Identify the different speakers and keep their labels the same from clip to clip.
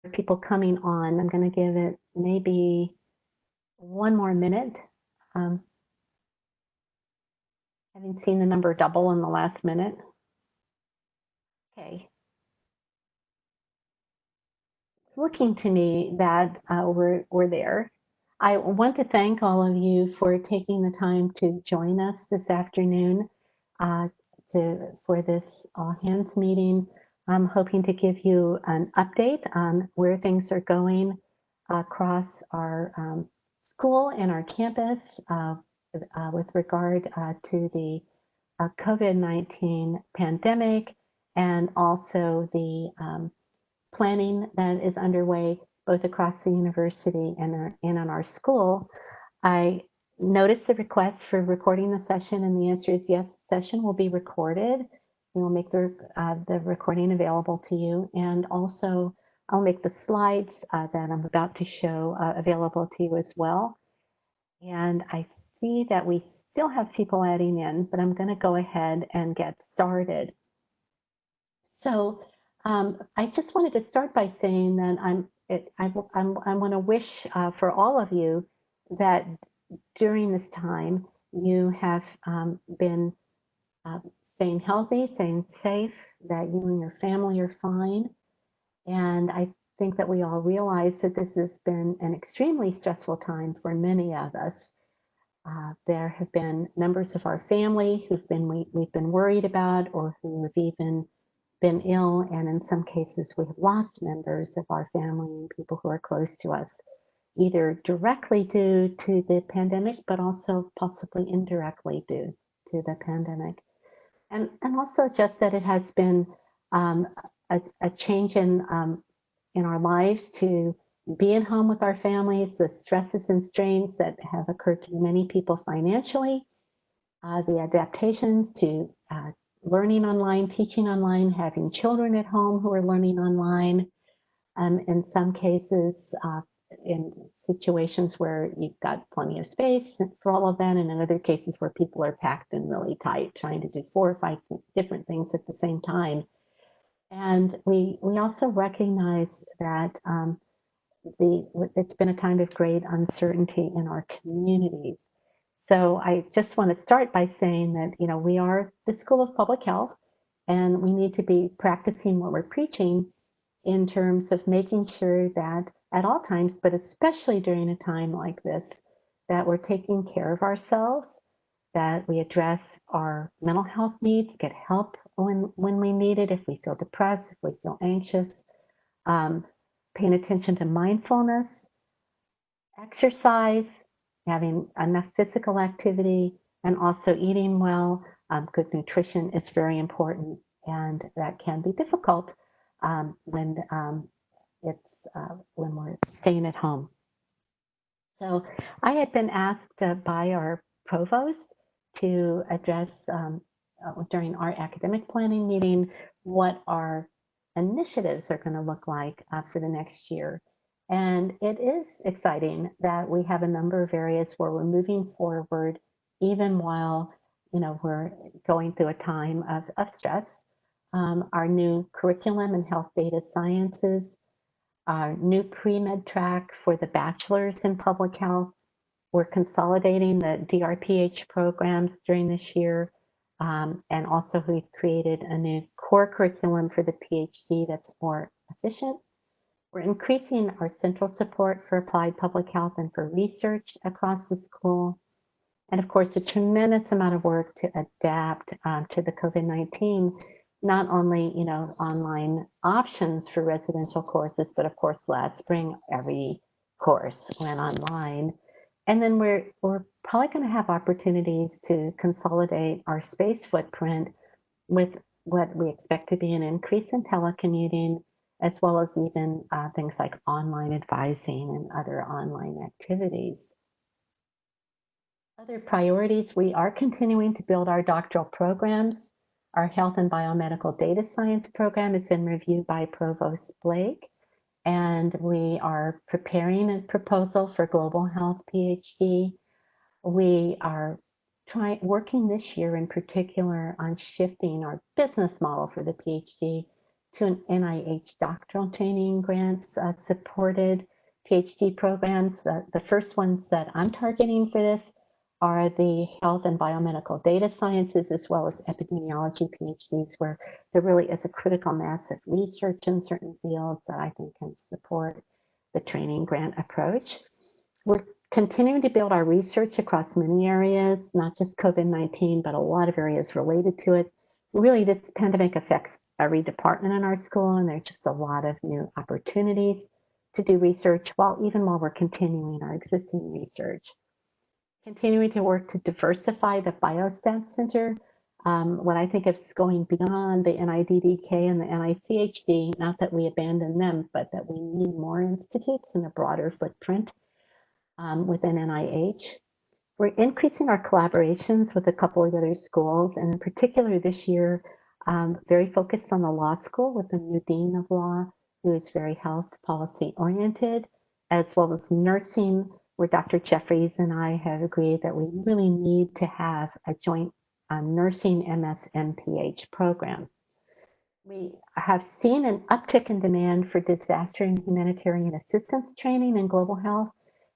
Speaker 1: people coming on. I'm going to give it maybe one more minute. Having seen the number double in the last minute. Okay. It's looking to me that we're there. I want to thank all of you for taking the time to join us this afternoon for this all-hands meeting. I'm hoping to give you an update on where things are going across our school and our campus with regard to the COVID-19 pandemic, and also the planning that is underway both across the university and in our school. I noticed the request for recording the session, and the answer is yes, the session will be recorded. We will make the recording available to you, and also I'll make the slides that I'm about to show available to you as well. And I see that we still have people adding in, but I'm going to go ahead and get started. So I just wanted to start by saying that I want to wish for all of you that during this time you have been staying healthy, staying safe, that you and your family are fine. And I think that we all realize that this has been an extremely stressful time for many of us. There have been members of our family we've been worried about, or who have even been ill, and in some cases we have lost members of our family and people who are close to us, either directly due to the pandemic, but also possibly indirectly due to the pandemic. And also just that it has been a change in our lives to be at home with our families, the stresses and strains that have occurred to many people financially, the adaptations to learning online, teaching online, having children at home who are learning online, in some cases, in situations where you've got plenty of space for all of that, and in other cases where people are packed in really tight, trying to do 4 or 5 different things at the same time. And we also recognize that it's been a time of great uncertainty in our communities. So I just want to start by saying that, we are the School of Public Health, and we need to be practicing what we're preaching in terms of making sure that at all times, but especially during a time like this, that we're taking care of ourselves, that we address our mental health needs, get help when we need it, if we feel depressed, if we feel anxious, paying attention to mindfulness, exercise, having enough physical activity, and also eating well. Good nutrition is very important, and that can be difficult when we're staying at home. So I had been asked by our provost to address during our academic planning meeting what our initiatives are going to look like for the next year. And it is exciting that we have a number of areas where we're moving forward, even while we're going through a time of stress. Our new curriculum in health data sciences, our new pre-med track for the bachelor's in public health. We're consolidating the DRPH programs during this year. And also we've created a new core curriculum for the PhD that's more efficient. We're increasing our central support for applied public health and for research across the school. And of course, a tremendous amount of work to adapt to the COVID-19, not only, online options for residential courses, but of course, last spring, every course went online. And then we're probably going to have opportunities to consolidate our space footprint with what we expect to be an increase in telecommuting, as well as even things like online advising and other online activities. Other priorities, we are continuing to build our doctoral programs. Our health and biomedical data science program is in review by Provost Blake, and we are preparing a proposal for global health PhD. We are working this year in particular on shifting our business model for the PhD 2 NIH doctoral training grants supported PhD programs. The first ones that I'm targeting for this are the health and biomedical data sciences, as well as epidemiology PhDs, where there really is a critical mass of research in certain fields that I think can support the training grant approach. We're continuing to build our research across many areas, not just COVID-19, but a lot of areas related to it. Really, this pandemic affects every department in our school, and there's just a lot of new opportunities to do research, while we're continuing our existing research. Continuing to work to diversify the Biostats Center, what I think is going beyond the NIDDK and the NICHD, not that we abandon them, but that we need more institutes and a broader footprint within NIH. We're increasing our collaborations with a couple of other schools, and in particular this year, very focused on the law school with the new dean of law, who is very health policy oriented, as well as nursing, where Dr. Jeffries and I have agreed that we really need to have a joint nursing MS-MPH program. We have seen an uptick in demand for disaster and humanitarian assistance training in global health,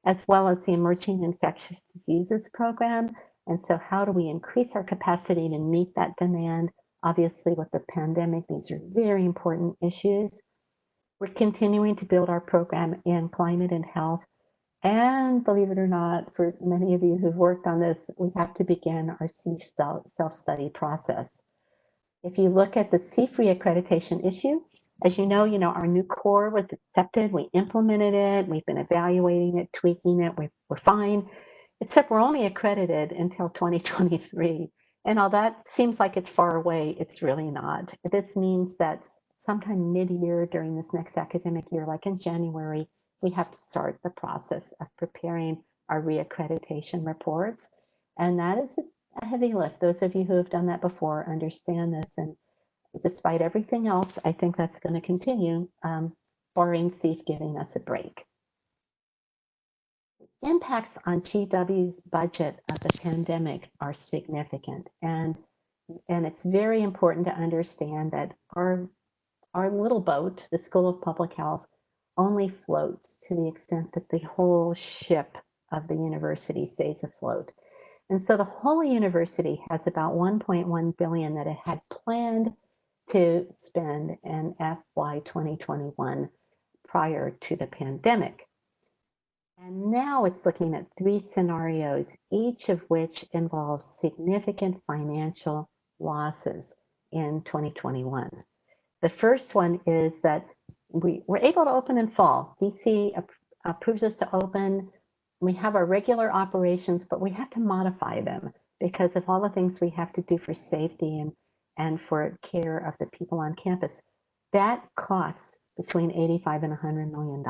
Speaker 1: as well as the emerging infectious diseases program. And so how do we increase our capacity to meet that demand? Obviously, with the pandemic, these are very important issues. We're continuing to build our program in climate and health. And believe it or not, for many of you who've worked on this, we have to begin our CEPH self-study process. If you look at the CEPH Reaccreditation issue, as you know, our new core was accepted, we implemented it, we've been evaluating it, tweaking it, we're fine, except we're only accredited until 2023. And all that seems like it's far away, it's really not. This means that sometime mid-year during this next academic year, like in January, we have to start the process of preparing our reaccreditation reports. And that is a heavy lift. Those of you who have done that before understand this. And despite everything else, I think that's going to continue, barring CEPH giving us a break. Impacts on GW's budget of the pandemic are significant. And it's very important to understand that our little boat, the School of Public Health, only floats to the extent that the whole ship of the university stays afloat. And so the whole university has about 1.1 billion that it had planned to spend in FY 2021 prior to the pandemic. And now it's looking at 3 scenarios, each of which involves significant financial losses in 2021. The first one is that we were able to open in fall. DC approves us to open. We have our regular operations, but we have to modify them because of all the things we have to do for safety and for care of the people on campus. That costs between $85 and $100 million.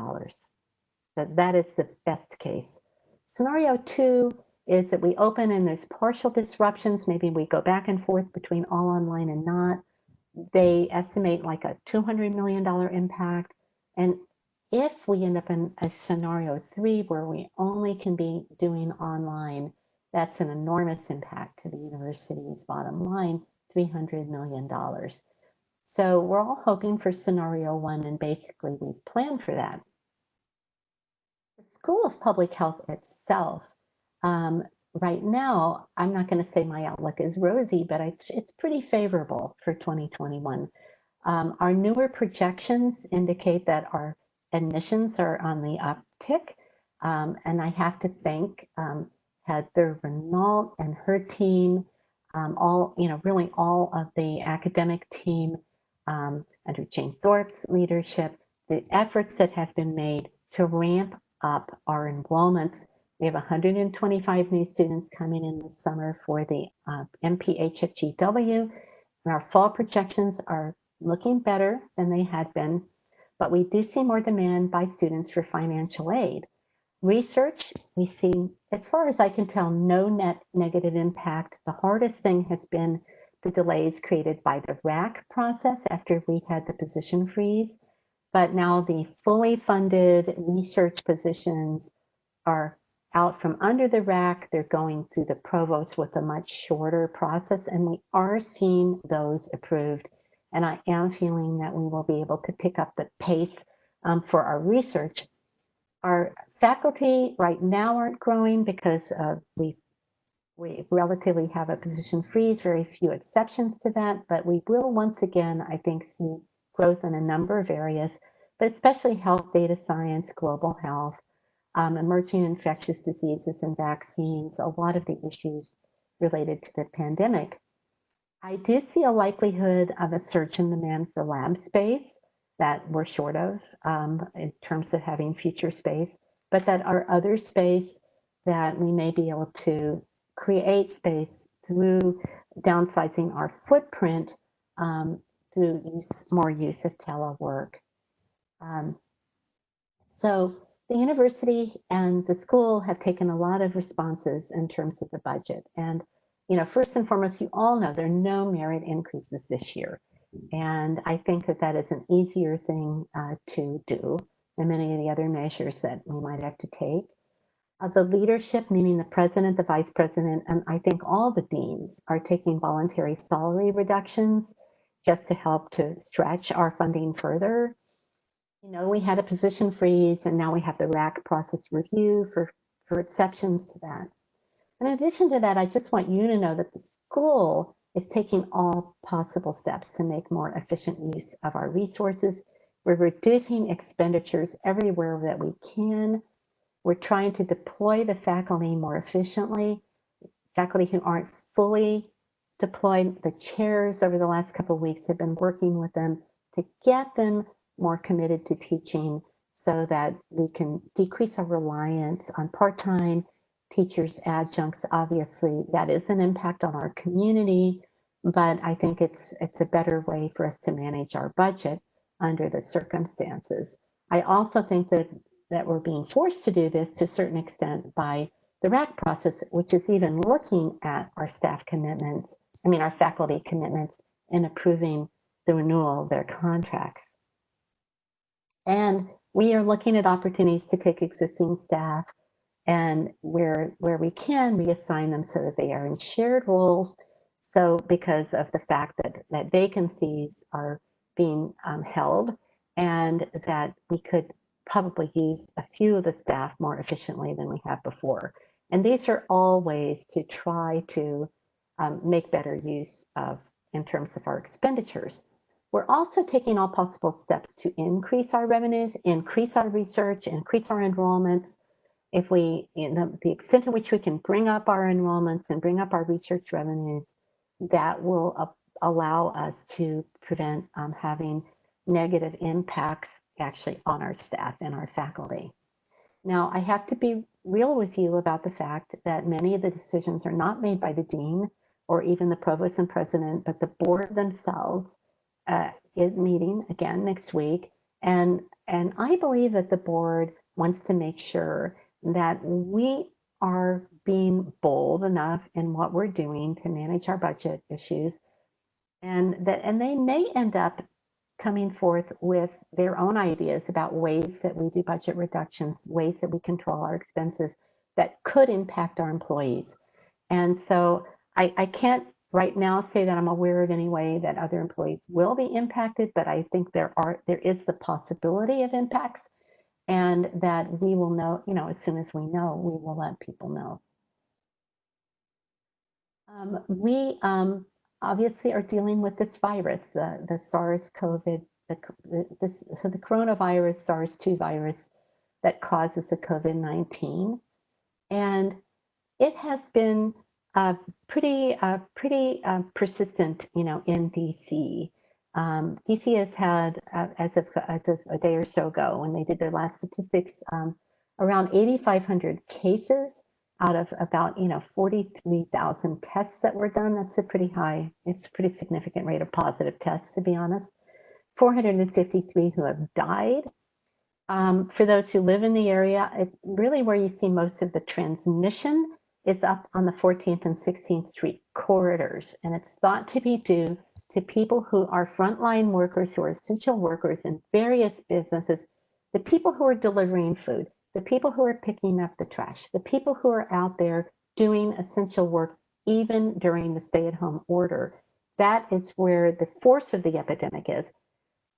Speaker 1: That is the best case. Scenario 2 is that we open and there's partial disruptions. Maybe we go back and forth between all online and not. They estimate like a $200 million impact. And if we end up in a scenario 3 where we only can be doing online, that's an enormous impact to the university's bottom line, $300 million. So we're all hoping for scenario 1, and basically we've planned for that. The School of Public Health itself, right now, I'm not going to say my outlook is rosy, but it's pretty favorable for 2021. Our newer projections indicate that our admissions are on the uptick, and I have to thank Heather Renault and her team, really all of the academic team under Jane Thorpe's leadership, the efforts that have been made to ramp up our enrollments. We have 125 new students coming in this summer for the MPH at GW, and our fall projections are looking better than they had been, but we do see more demand by students for financial aid. Research, we see, as far as I can tell, no net negative impact. The hardest thing has been the delays created by the RAC process after we had the position freeze, but now the fully funded research positions are out from under the RAC. They're going through the provost with a much shorter process, and we are seeing those approved. and I am feeling that we will be able to pick up the pace for our research. Our faculty right now aren't growing because we relatively have a position freeze, very few exceptions to that, but we will once again, I think, see growth in a number of areas, but especially health, data science, global health, emerging infectious diseases and vaccines, a lot of the issues related to the pandemic. I do see a likelihood of a surge in demand for lab space that we're short of in terms of having future space, but that our other space that we may be able to create space through downsizing our footprint through more use of telework. So the university and the school have taken a lot of responses in terms of the budget. And, first and foremost, you all know there are no merit increases this year. And I think that that is an easier thing to do than many of the other measures that we might have to take. The leadership, meaning the president, the vice president, and I think all the deans are taking voluntary salary reductions just to help to stretch our funding further. We had a position freeze, and now we have the RAC process review for exceptions to that. In addition to that, I just want you to know that the school is taking all possible steps to make more efficient use of our resources. We're reducing expenditures everywhere that we can. We're trying to deploy the faculty more efficiently. Faculty who aren't fully deployed, the chairs over the last couple of weeks have been working with them to get them more committed to teaching so that we can decrease our reliance on part-time teachers, adjuncts. Obviously, that is an impact on our community, but I think it's a better way for us to manage our budget under the circumstances. I also think that we're being forced to do this to a certain extent by the RAC process, which is even looking at our our faculty commitments and approving the renewal of their contracts. And we are looking at opportunities to take existing staff and where we can reassign them so that they are in shared roles. So because of the fact that vacancies are being held and that we could probably use a few of the staff more efficiently than we have before. And these are all ways to try to make better use of in terms of our expenditures. We're also taking all possible steps to increase our revenues, increase our research, increase our enrollments. If the extent to which we can bring up our enrollments and bring up our research revenues, that will allow us to prevent having negative impacts actually on our staff and our faculty. Now, I have to be real with you about the fact that many of the decisions are not made by the dean or even the provost and president, but the board themselves is meeting again next week. And I believe that the board wants to make sure that we are being bold enough in what we're doing to manage our budget issues, and they may end up coming forth with their own ideas about ways that we do budget reductions, ways that we control our expenses that could impact our employees. And so I can't right now say that I'm aware of any way that other employees will be impacted, but I think there is the possibility of impacts, and that we will know, as soon as we know, we will let people know. We obviously are dealing with this virus, the SARS-CoV, the coronavirus, SARS-2 virus that causes the COVID-19. And it has been pretty persistent, in DC. DC has had, as of a day or so ago, when they did their last statistics, around 8,500 cases out of about 43,000 tests that were done. That's a pretty high, it's a pretty significant rate of positive tests, to be honest. 453 who have died. For those who live in the area, really where you see most of the transmission is up on the 14th and 16th Street corridors. And it's thought to be due to people who are frontline workers, who are essential workers in various businesses, the people who are delivering food, the people who are picking up the trash, the people who are out there doing essential work, even during the stay-at-home order. that is where the force of the epidemic is.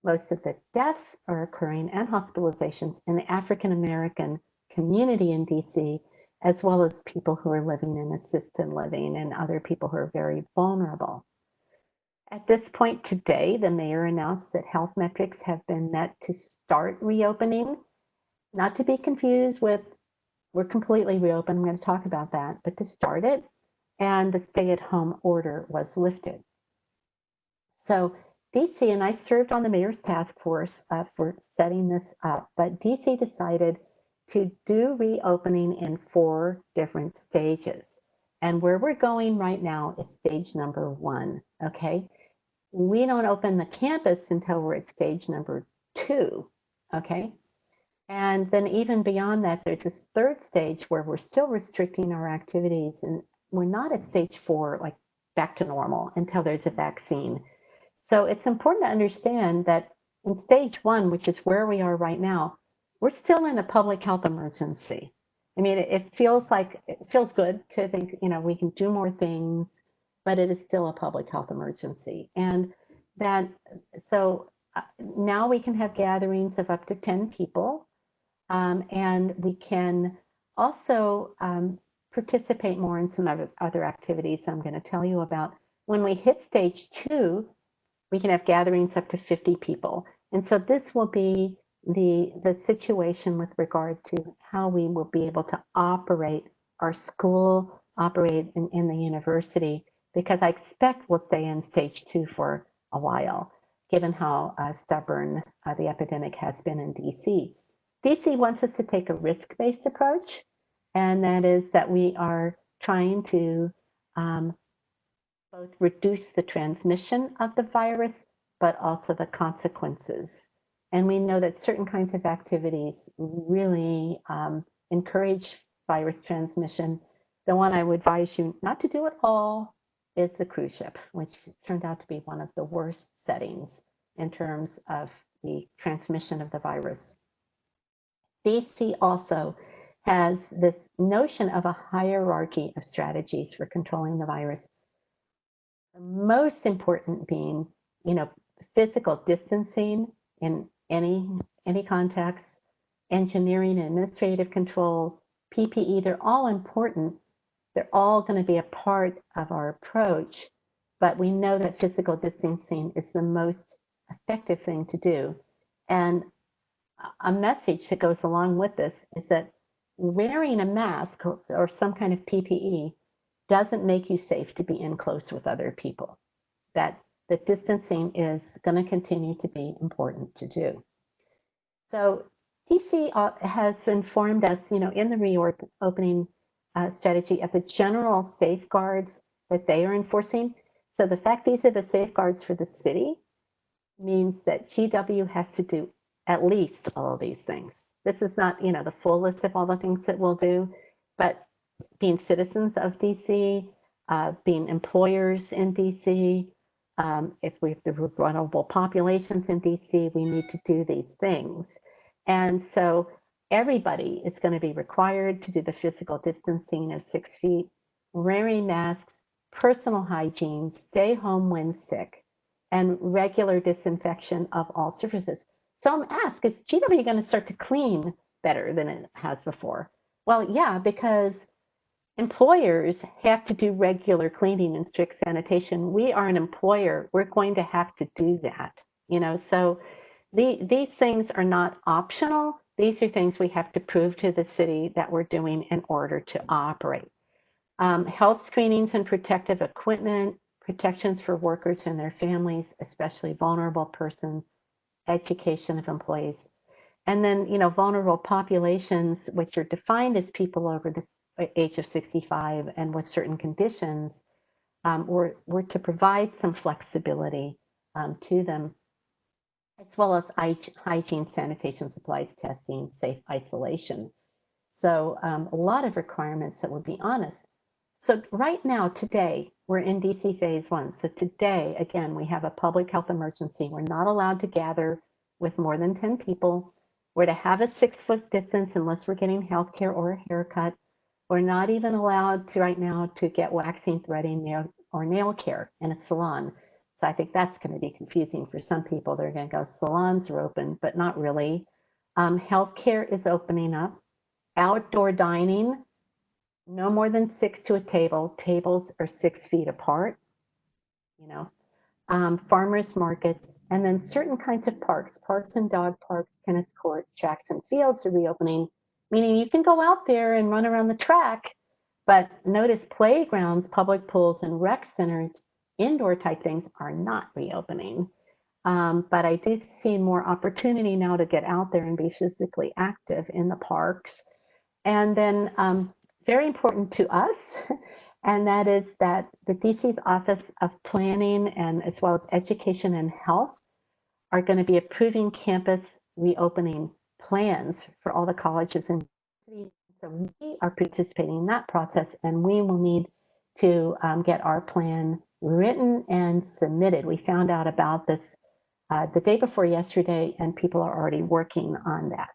Speaker 1: Most of the deaths are occurring and hospitalizations in the African American community in DC, as well as people who are living in assisted living and other people who are very vulnerable. At this point today, the mayor announced that health metrics have been met to start reopening, not to be confused with we're completely reopened. I'm going to talk about that, but to start it, and the stay-at-home order was lifted. So DC, and I served on the mayor's task force for setting this up, but DC decided to do reopening in 4 different stages. And where we're going right now is stage number 1, okay? We don't open the campus until we're at stage number 2, okay? And then even beyond that, there's this 3rd stage where we're still restricting our activities, and we're not at stage 4, like back to normal, until there's a vaccine. So it's important to understand that in stage 1, which is where we are right now, we're still in a public health emergency. I mean, it feels good to think, we can do more things, but it is still a public health emergency. And so now we can have gatherings of up to 10 people, and we can also participate more in some other activities I'm going to tell you about. When we hit stage 2, we can have gatherings up to 50 people. And so this will be the situation with regard to how we will be able to operate our school, operate in the university, because I expect we'll stay in stage 2 for a while, given how stubborn the epidemic has been in DC. DC wants us to take a risk-based approach, and that is that we are trying to both reduce the transmission of the virus, but also the consequences. And we know that certain kinds of activities really encourage virus transmission. The one I would advise you not to do at all is the cruise ship, which turned out to be one of the worst settings in terms of the transmission of the virus. DC also has this notion of a hierarchy of strategies for controlling the virus. The most important being, physical distancing in any context, engineering and administrative controls, PPE, they're all important. They're all going to be a part of our approach, but we know that physical distancing is the most effective thing to do. And a message that goes along with this is that wearing a mask or some kind of PPE doesn't make you safe to be in close with other people. That the distancing is going to continue to be important to do. So DC has informed us, in the reopening strategy of the general safeguards that they are enforcing. So the fact these are the safeguards for the city means that GW has to do at least all of these things. This is not, the full list of all the things that we'll do, but being citizens of DC, being employers in DC, if we have the vulnerable populations in DC, we need to do these things. And so everybody is going to be required to do the physical distancing of 6 feet, wearing masks, personal hygiene, stay home when sick, and regular disinfection of all surfaces. So I'm asked, is GW going to start to clean better than it has before? Well, yeah, because employers have to do regular cleaning and strict sanitation. We are an employer. We're going to have to do that. So these things are not optional. These are things we have to prove to the city that we're doing in order to operate. Health screenings and protective equipment, protections for workers and their families, especially vulnerable persons, education of employees. And then, vulnerable populations, which are defined as people over the age of 65 and with certain conditions, were to provide some flexibility to them, as well as hygiene, sanitation supplies, testing, safe isolation. So a lot of requirements that would be honest. So right now, today, we're in DC phase 1. So today, again, we have a public health emergency. We're not allowed to gather with more than 10 people. We're to have a 6-foot distance unless we're getting healthcare or a haircut. We're not even allowed to right now to get waxing, threading, or nail care in a salon. So I think that's going to be confusing for some people. They're going to go, salons are open, but not really. Healthcare is opening up. Outdoor dining, no more than 6 to a table. Tables are 6 feet apart, you know. Farmers markets, and then certain kinds of parks and dog parks, tennis courts, tracks and fields are reopening, meaning you can go out there and run around the track. But notice playgrounds, public pools, and rec centers, indoor type things, are not reopening. But I do see more opportunity now to get out there and be physically active in the parks. And then very important to us, and that is that the DC's Office of Planning and as well as Education and Health are going to be approving campus reopening plans for all the colleges and universities. So we are participating in that process, and we will need to get our plan written and submitted. We found out about this the day before yesterday, and people are already working on that.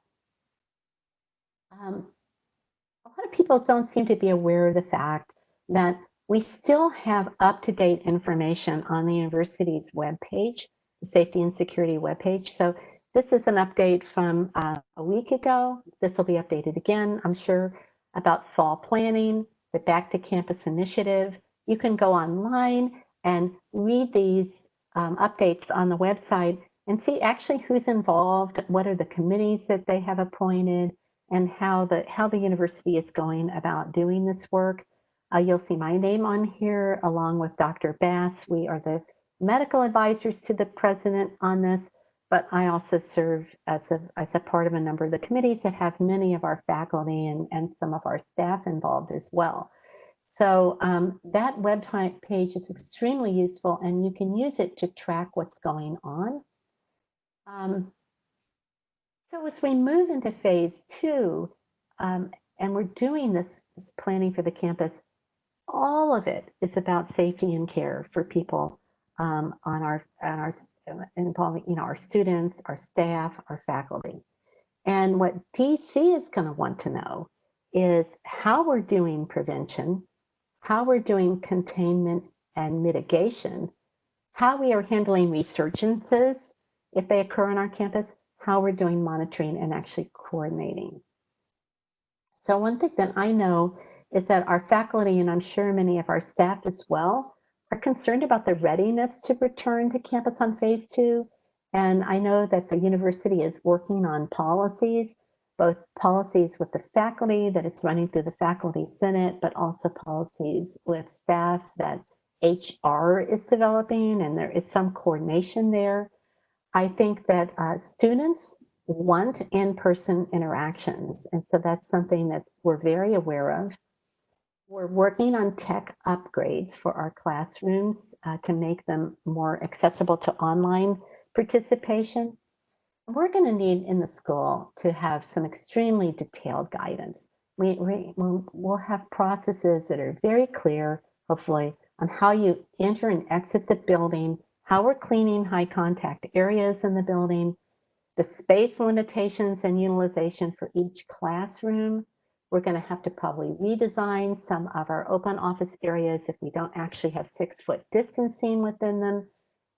Speaker 1: A lot of people don't seem to be aware of the fact that we still have up-to-date information on the university's webpage, the safety and security webpage. So this is an update from a week ago. This will be updated again, I'm sure, about fall planning, the Back to Campus initiative. You can go online and read these updates on the website and see actually who's involved, what are the committees that they have appointed, and how the university is going about doing this work. You'll see my name on here along with Dr. Bass. We are the medical advisors to the president on this, but I also serve as a part of a number of the committees that have many of our faculty and some of our staff involved as well. So that website page is extremely useful, and you can use it to track what's going on. So as we move into phase 2, and we're doing this planning for the campus, all of it is about safety and care for people involving, our students, our staff, our faculty. And what DC is going to want to know is how we're doing prevention, how we're doing containment and mitigation, how we are handling resurgences if they occur on our campus, how we're doing monitoring and actually coordinating. So one thing that I know is that our faculty, and I'm sure many of our staff as well, are concerned about the readiness to return to campus on phase 2. And I know that the university is working on policies, both policies with the faculty that it's running through the faculty senate, but also policies with staff that HR is developing, and there is some coordination there. I think that students want in-person interactions, and so that's something we're very aware of. We're working on tech upgrades for our classrooms to make them more accessible to online participation. We're going to need in the school to have some extremely detailed guidance. We'll have processes that are very clear, hopefully, on how you enter and exit the building, how we're cleaning high contact areas in the building, the space limitations and utilization for each classroom. We're going to have to probably redesign some of our open office areas if we don't actually have 6-foot distancing within them,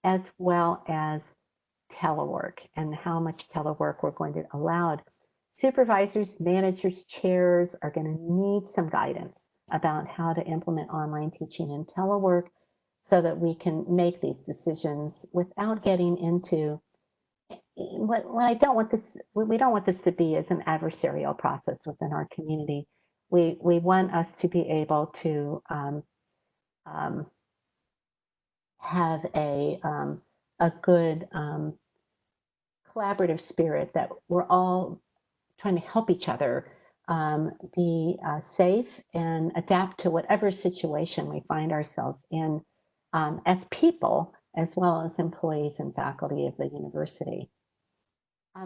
Speaker 1: as well as telework and how much telework we're going to allow. Supervisors, managers, chairs are going to need some guidance about how to implement online teaching and telework so that we can make these decisions without getting into what I don't want this. We don't want this to be as an adversarial process within our community. We want us to be able to have a good collaborative spirit, that we're all trying to help each other be safe and adapt to whatever situation we find ourselves in as people, as well as employees and faculty of the university.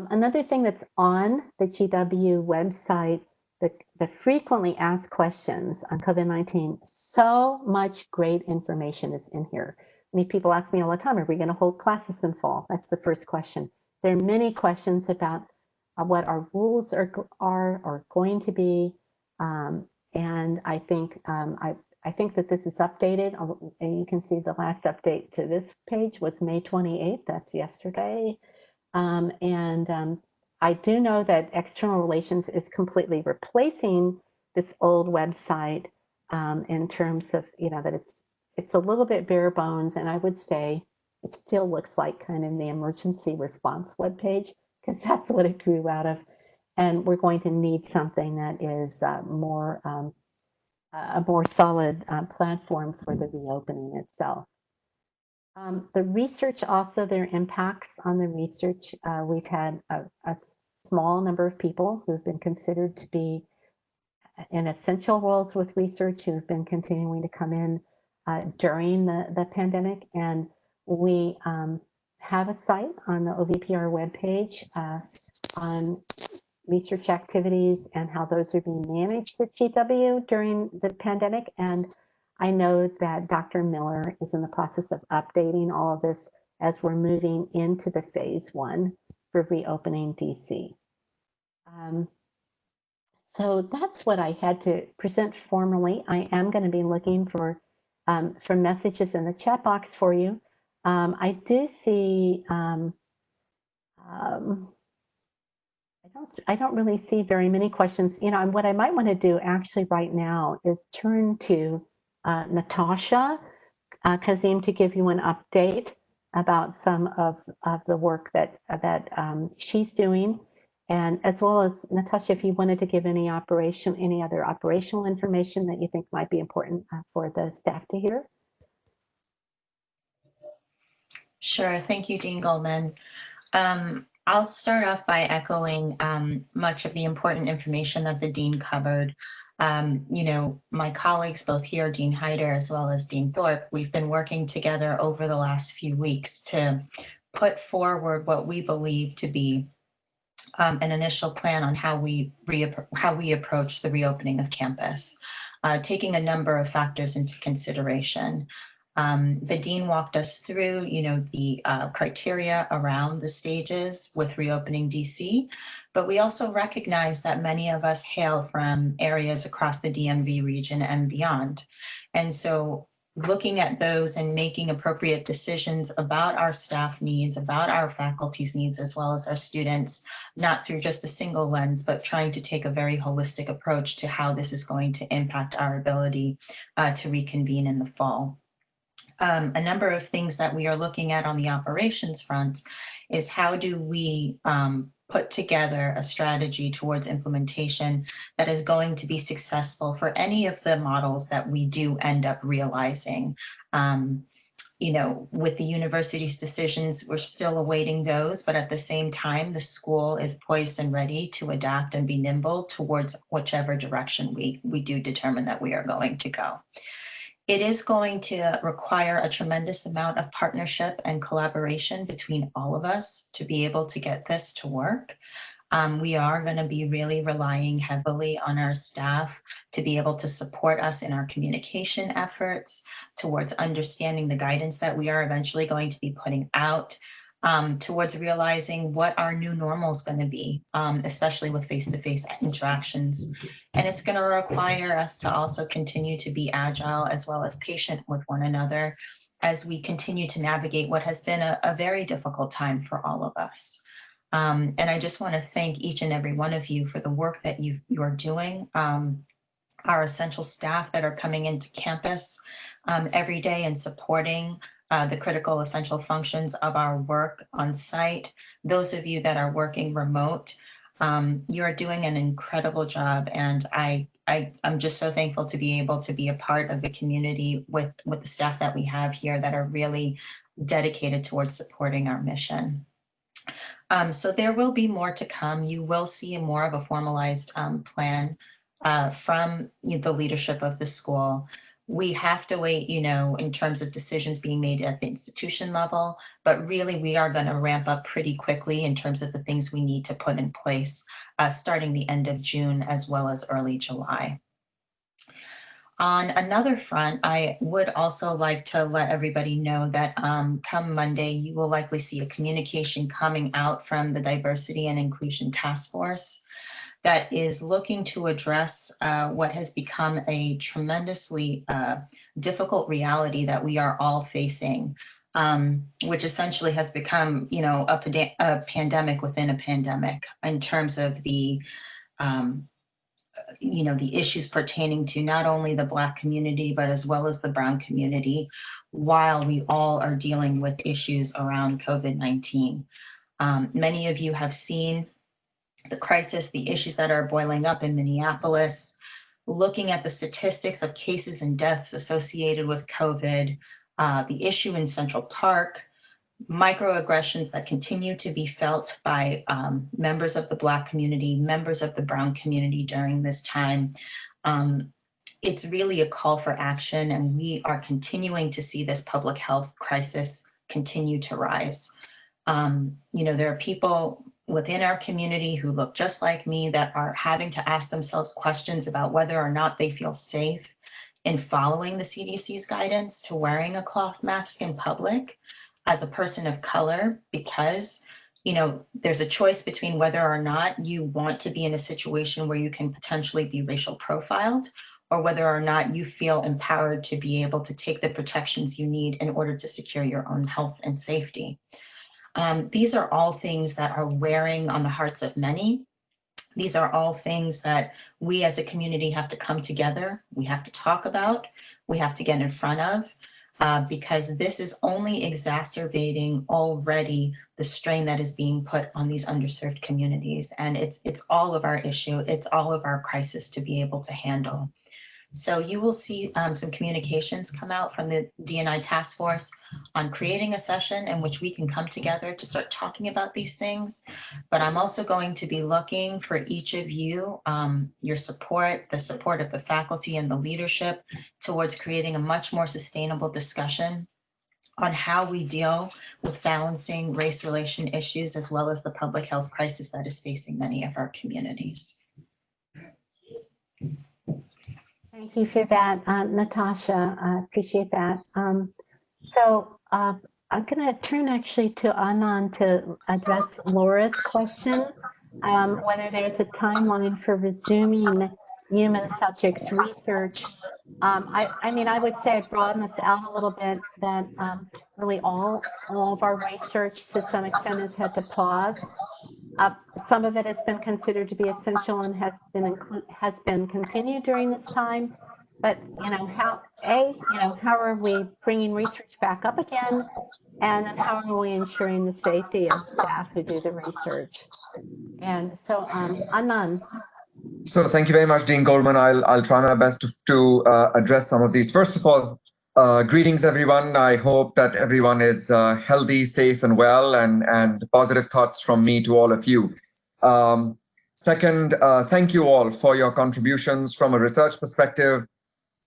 Speaker 1: Another thing that's on the GW website, the frequently asked questions on COVID-19, so much great information is in here. Many people ask me all the time, are we going to hold classes in fall? That's the first question. There are many questions about what our rules are going to be. And I think I think that this is updated. And you can see the last update to this page was May 28th. That's yesterday. I do know that external relations is completely replacing this old website in terms of, that it's a little bit bare bones, and I would say it still looks like kind of the emergency response webpage, because that's what it grew out of. And we're going to need something that is a more solid platform for the reopening itself. The research also, their impacts on the research. We've had a small number of people who've been considered to be in essential roles with research who've been continuing to come in during the pandemic. And we have a site on the OVPR webpage on research activities and how those are being managed at GW during the pandemic. And I know that Dr. Miller is in the process of updating all of this as we're moving into the phase 1 for reopening DC. So that's what I had to present formally. I am going to be looking for messages in the chat box for you. I do see, I don't really see very many questions. And what I might want to do actually right now is turn to Natasha Kazim to give you an update about some of the work that she's doing, and as well as Natasha, if you wanted to give any other operational information that you think might be important for the staff to hear.
Speaker 2: Sure, thank you, Dean Goldman. I'll start off by echoing much of the important information that the Dean covered. My colleagues, both here, Dean Hyder as well as Dean Thorpe, we've been working together over the last few weeks to put forward what we believe to be an initial plan on how we approach the reopening of campus, taking a number of factors into consideration. The Dean walked us through, the criteria around the stages with reopening DC, but we also recognize that many of us hail from areas across the DMV region and beyond. And so looking at those and making appropriate decisions about our staff needs, about our faculty's needs, as well as our students, not through just a single lens, but trying to take a very holistic approach to how this is going to impact our ability to reconvene in the fall. A number of things that we are looking at on the operations front is how do we put together a strategy towards implementation that is going to be successful for any of the models that we do end up realizing. With the university's decisions, we're still awaiting those, but at the same time, the school is poised and ready to adapt and be nimble towards whichever direction we do determine that we are going to go. It is going to require a tremendous amount of partnership and collaboration between all of us to be able to get this to work. We are going to be really relying heavily on our staff to be able to support us in our communication efforts towards understanding the guidance that we are eventually going to be putting out, towards realizing what our new normal is going to be, especially with face-to-face interactions. And it's going to require us to also continue to be agile as well as patient with one another as we continue to navigate what has been a very difficult time for all of us. And I just want to thank each and every one of you for the work that you are doing. Our essential staff that are coming into campus every day and supporting the critical essential functions of our work on site. Those of you that are working remote, you are doing an incredible job, and I'm just so thankful to be able to be a part of the community with the staff that we have here that are really dedicated towards supporting our mission. So there will be more to come. You will see more of a formalized plan from the leadership of the school. We have to wait, in terms of decisions being made at the institution level, but really we are going to ramp up pretty quickly in terms of the things we need to put in place starting the end of June as well as early July. On another front, I would also like to let everybody know that come Monday, you will likely see a communication coming out from the Diversity and Inclusion Task Force. that is looking to address what has become a tremendously difficult reality that we are all facing, which essentially has become, a pandemic within a pandemic in terms of the the issues pertaining to not only the Black community, but as well as the Brown community, while we all are dealing with issues around COVID-19. Many of you have seen the crisis, the issues that are boiling up in Minneapolis, looking at the statistics of cases and deaths associated with COVID, the issue in Central Park, microaggressions that continue to be felt by members of the Black community, members of the Brown community during this time. It's really a call for action, and we are continuing to see this public health crisis continue to rise. There are people within our community who look just like me that are having to ask themselves questions about whether or not they feel safe in following the CDC's guidance to wearing a cloth mask in public as a person of color, because there's a choice between whether or not you want to be in a situation where you can potentially be racial profiled, or whether or not you feel empowered to be able to take the protections you need in order to secure your own health and safety. These are all things that are wearing on the hearts of many. These are all things that we as a community have to come together. We have to talk about, we have to get in front of, because this is only exacerbating already the strain that is being put on these underserved communities. And it's all of our issue. It's all of our crisis to be able to handle. So you will see some communications come out from the D&I task force on creating a session in which we can come together to start talking about these things. But I'm also going to be looking for each of you, your support, the support of the faculty and the leadership towards creating a much more sustainable discussion on how we deal with balancing race relation issues as well as the public health crisis that is facing many of our communities.
Speaker 1: Thank you for that, Natasha. I appreciate that. So I'm going to turn actually to Anand to address Laura's question, whether there's a timeline for resuming human subjects research. I would say I'd broaden this out a little bit, that really all of our research to some extent has had to pause. Some of it has been considered to be essential and has been continued during this time. But how are we bringing research back up again, and then how are we ensuring the safety of staff who do the research? And so, Anand.
Speaker 3: So thank you very much, Dean Goldman. I'll try my best to address some of these. First of all, greetings, everyone. I hope that everyone is healthy, safe, and well, and positive thoughts from me to all of you. Second, thank you all for your contributions from a research perspective.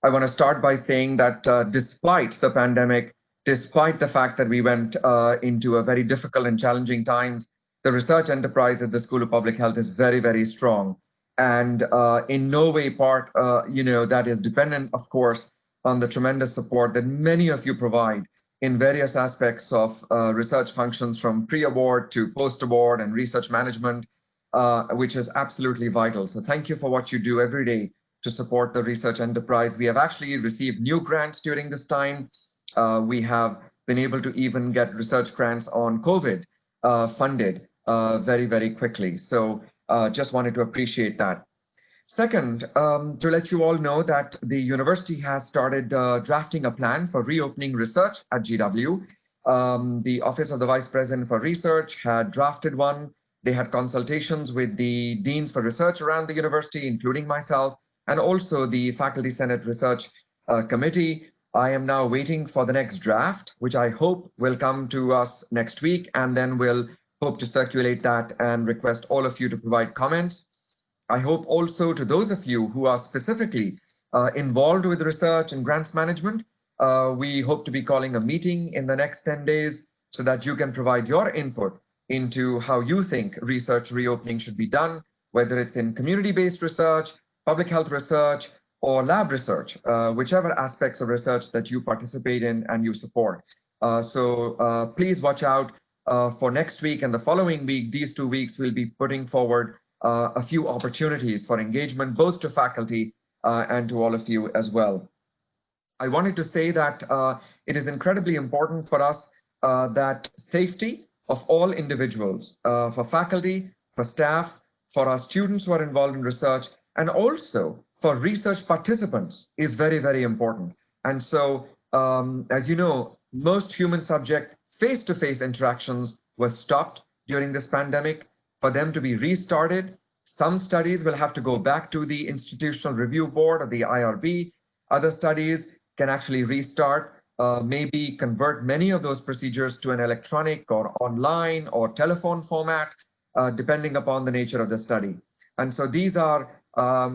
Speaker 3: I want to start by saying that despite the pandemic, despite the fact that we went into a very difficult and challenging times, the research enterprise at the School of Public Health is very, very strong. And in no way part, that is dependent, of course, on the tremendous support that many of you provide in various aspects of research functions, from pre-award to post-award and research management, which is absolutely vital. So thank you for what you do every day to support the research enterprise. We have actually received new grants during this time. We have been able to even get research grants on COVID funded very, very quickly. So just wanted to appreciate that. Second, to let you all know that the university has started drafting a plan for reopening research at GW. The Office of the Vice President for Research had drafted one. They had consultations with the deans for research around the university, including myself, and also the Faculty Senate Research Committee. I am now waiting for the next draft, which I hope will come to us next week, and then we'll hope to circulate that and request all of you to provide comments. I hope also to those of you who are specifically involved with research and grants management, we hope to be calling a meeting in the next 10 days so that you can provide your input into how you think research reopening should be done, whether it's in community-based research, public health research, or lab research, whichever aspects of research that you participate in and you support. So please watch out for next week and the following week. These 2 weeks we'll be putting forward a few opportunities for engagement, both to faculty and to all of you as well. I wanted to say that it is incredibly important for us that safety of all individuals, for faculty, for staff, for our students who are involved in research, and also for research participants is very, very important. And so, as you know, most human subject face-to-face interactions were stopped during this pandemic. For them to be restarted, some studies will have to go back to the Institutional Review Board or the IRB. Other studies can actually restart, maybe convert many of those procedures to an electronic or online or telephone format, depending upon the nature of the study. And so these are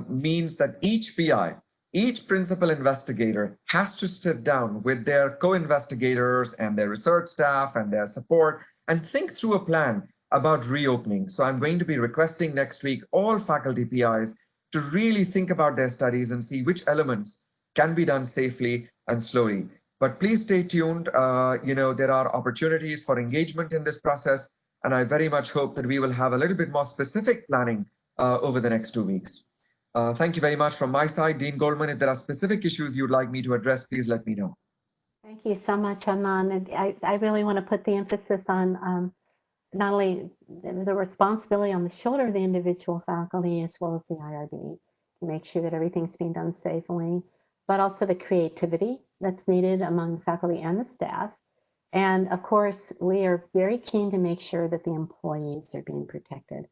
Speaker 3: means that each PI, each principal investigator has to sit down with their co-investigators and their research staff and their support and think through a plan about reopening. So I'm going to be requesting next week all faculty PIs to really think about their studies and see which elements can be done safely and slowly. But please stay tuned. There are opportunities for engagement in this process, and I very much hope that we will have a little bit more specific planning over the next 2 weeks. Thank you very much from my side. Dean Goldman, if there are specific issues you'd like me to address, please let me know.
Speaker 1: Thank you so much, Anand. And I really want to put the emphasis on not only the responsibility on the shoulder of the individual faculty as well as the IRB to make sure that everything's being done safely, but also the creativity that's needed among the faculty and the staff. And of course, we are very keen to make sure that the employees are being protected.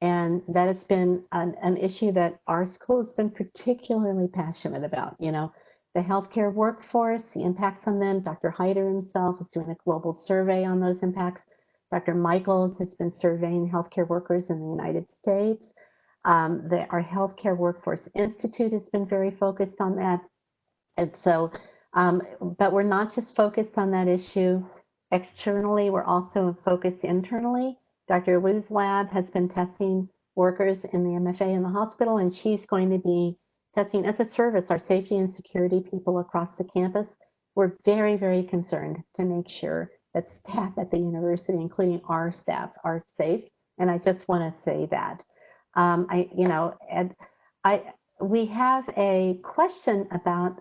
Speaker 1: And that has been an issue that our school has been particularly passionate about. You know, the healthcare workforce, the impacts on them. Dr. Hyder himself is doing a global survey on those impacts. Dr. Michaels has been surveying healthcare workers in the United States. Our Healthcare Workforce Institute has been very focused on that. And so, but we're not just focused on that issue externally, we're also focused internally. Dr. Wu's lab has been testing workers in the MFA in the hospital, and she's going to be testing as a service our safety and security people across the campus. We're very, very concerned to make sure that staff at the university, including our staff, are safe. And I just want to say that. We have a question about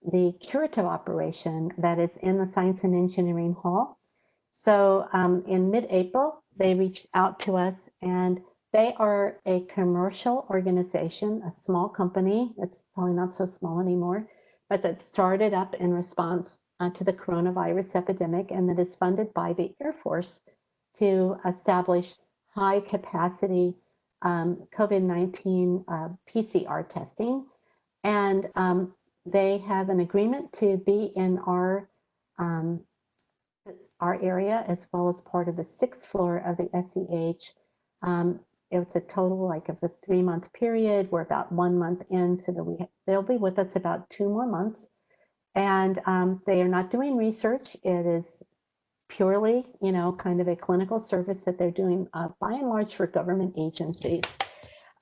Speaker 1: the curative operation that is in the Science and Engineering Hall. So in mid-April, they reached out to us, and they are a commercial organization, a small company that's probably not so small anymore, but that started up in response to the coronavirus epidemic, and that is funded by the Air Force to establish high capacity COVID-19 PCR testing. And they have an agreement to be in our area as well as part of the 6th floor of the SEH. It's a total like of a 3-month period. We're about 1 month in, so that they'll be with us about 2 more months. And they are not doing research. It is purely, kind of a clinical service that they're doing by and large for government agencies.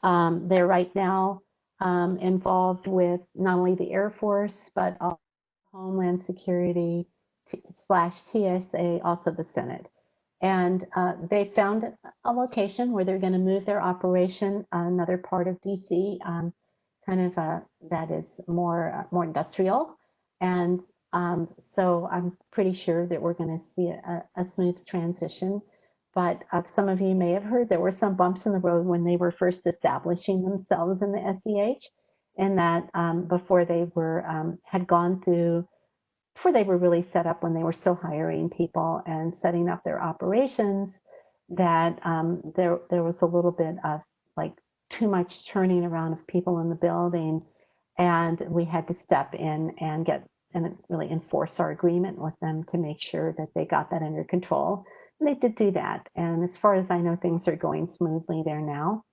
Speaker 1: They're right now involved with not only the Air Force, but also Homeland Security / TSA, also the Senate. And they found a location where they're going to move their operation, another part of DC, that is more industrial. And so I'm pretty sure that we're going to see a smooth transition. But some of you may have heard there were some bumps in the road when they were first establishing themselves in the SEH, and that before they were before they were really set up, when they were still hiring people and setting up their operations, that there was a little bit of like too much turning around of people in the building, and we had to step in and really enforce our agreement with them to make sure that they got that under control. And they did do that. And as far as I know, things are going smoothly there now.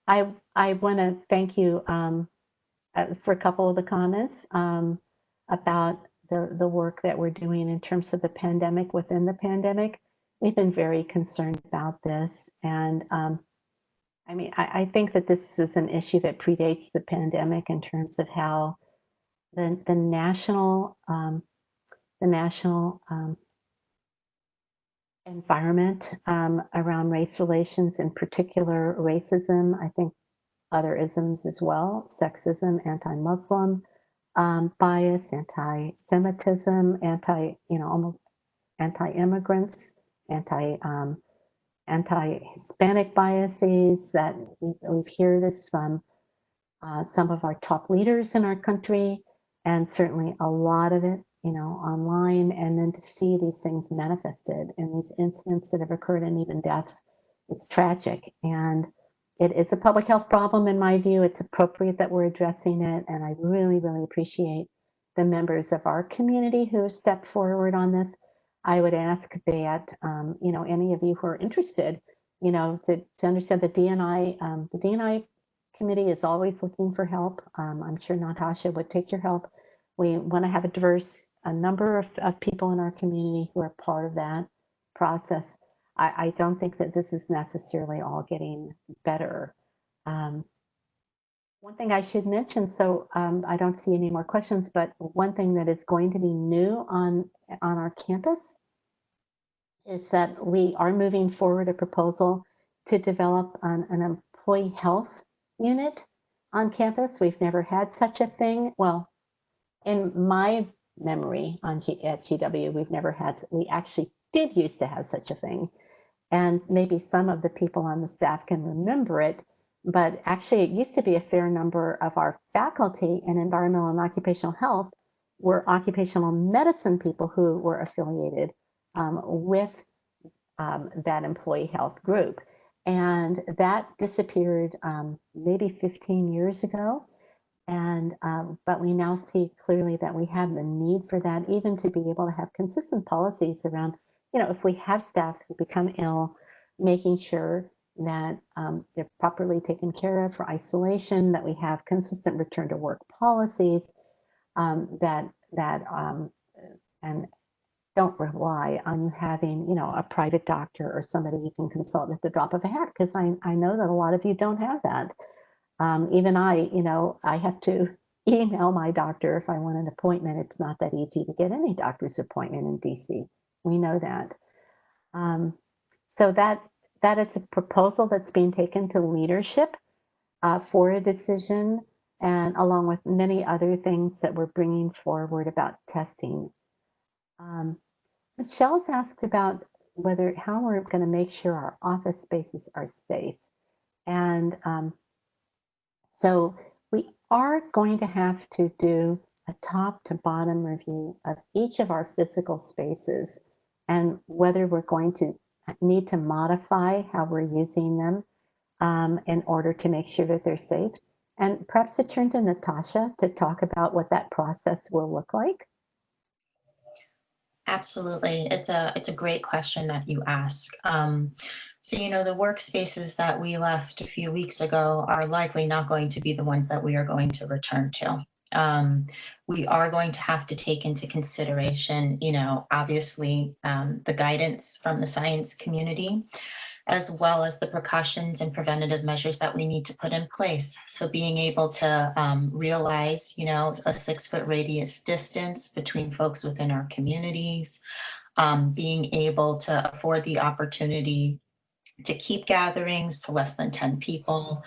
Speaker 1: I want to thank you for a couple of the comments about the work that we're doing in terms of the pandemic within the pandemic. We've been very concerned about this. And I think that this is an issue that predates the pandemic in terms of how the national environment around race relations, in particular racism, I think other isms as well, sexism, anti-Muslim bias, anti-Semitism, almost anti-immigrants, anti-Hispanic biases that we hear this from some of our top leaders in our country, and certainly a lot of it, online. And then to see these things manifested in these incidents that have occurred and even deaths, it's tragic. And it is a public health problem in my view. It's appropriate that we're addressing it. And I really, really appreciate the members of our community who have stepped forward on this. I would ask that, any of you who are interested, to understand the DNI committee is always looking for help. I'm sure Natasha would take your help. We want to have a number of people in our community who are part of that process. I don't think that this is necessarily all getting better. One thing I should mention, so I don't see any more questions, but one thing that is going to be new on our campus is that we are moving forward a proposal to develop an employee health unit on campus. We've never had such a thing. Well, in my memory at GW, we actually did used to have such a thing. And maybe some of the people on the staff can remember it, but actually it used to be a fair number of our faculty in environmental and occupational health were occupational medicine people who were affiliated with that employee health group. And that disappeared maybe 15 years ago. And but we now see clearly that we have the need for that, even to be able to have consistent policies around, if we have staff who become ill, making sure that they're properly taken care of for isolation, that we have consistent return to work policies, and don't rely on you having, a private doctor or somebody you can consult at the drop of a hat, because I know that a lot of you don't have that. Even I have to email my doctor if I want an appointment. It's not that easy to get any doctor's appointment in DC. We know that. So that is a proposal that's being taken to leadership for a decision, and along with many other things that we're bringing forward about testing. Michelle's asked about how we're going to make sure our office spaces are safe. And so we are going to have to do a top to bottom review of each of our physical spaces and whether we're going to need to modify how we're using them in order to make sure that they're safe. And perhaps to turn to Natasha to talk about what that process will look like.
Speaker 2: Absolutely. It's a great question that you ask. So, the workspaces that we left a few weeks ago are likely not going to be the ones that we are going to return to. We are going to have to take into consideration, obviously, the guidance from the science community, as well as the precautions and preventative measures that we need to put in place. So being able to realize, a 6-foot radius distance between folks within our communities, being able to afford the opportunity to keep gatherings to less than 10 people.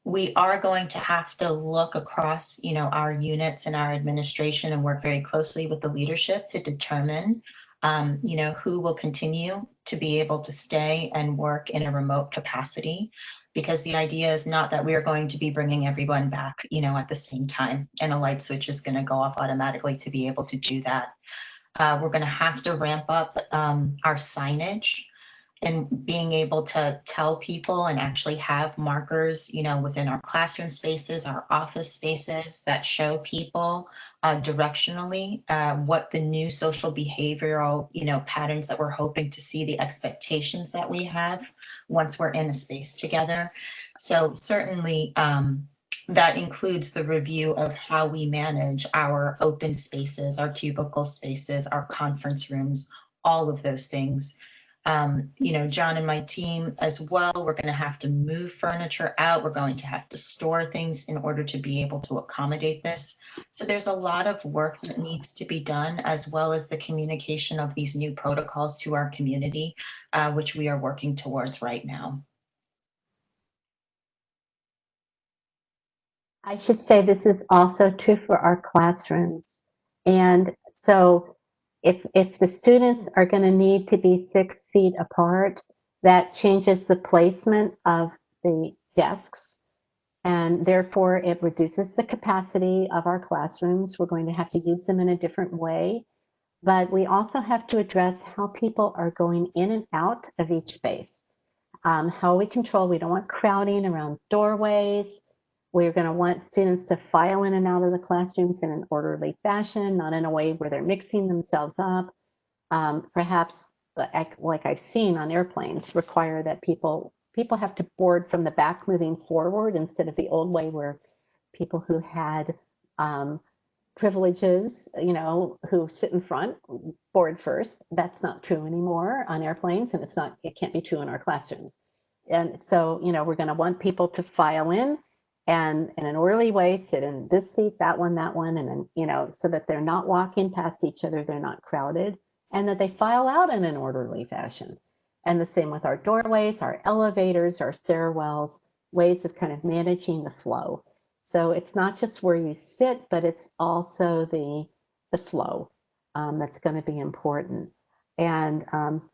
Speaker 2: We are going to have to look across, our units and our administration and work very closely with the leadership to determine who will continue to be able to stay and work in a remote capacity, because the idea is not that we are going to be bringing everyone back, at the same time, and a light switch is going to go off automatically to be able to do that. We're going to have to ramp up our signage and being able to tell people and actually have markers, within our classroom spaces, our office spaces, that show people directionally what the new social behavioral, patterns that we're hoping to see, the expectations that we have once we're in a space together. So certainly that includes the review of how we manage our open spaces, our cubicle spaces, our conference rooms, all of those things. You know, John and my team as well, we're going to have to move furniture out. We're going to have to store things in order to be able to accommodate this. So there's a lot of work that needs to be done, as well as the communication of these new protocols to our community, which we are working towards right now.
Speaker 1: I should say this is also true for our classrooms. And so if the students are going to need to be 6 feet apart, that changes the placement of the desks. And therefore, it reduces the capacity of our classrooms. We're going to have to use them in a different way. But we also have to address how people are going in and out of each space. How we control, we don't want crowding around doorways. We're going to want students to file in and out of the classrooms in an orderly fashion, not in a way where they're mixing themselves up. Perhaps, like I've seen on airplanes, require that people have to board from the back moving forward instead of the old way where people who had privileges, you know, who sit in front board first. That's not true anymore on airplanes, and it can't be true in our classrooms. And so, you know, we're going to want people to file in and in an orderly way, sit in this seat, that one, and then, you know, so that they're not walking past each other, they're not crowded, and that they file out in an orderly fashion. And the same with our doorways, our elevators, our stairwells, ways of kind of managing the flow. So it's not just where you sit, but it's also the flow that's going to be important. And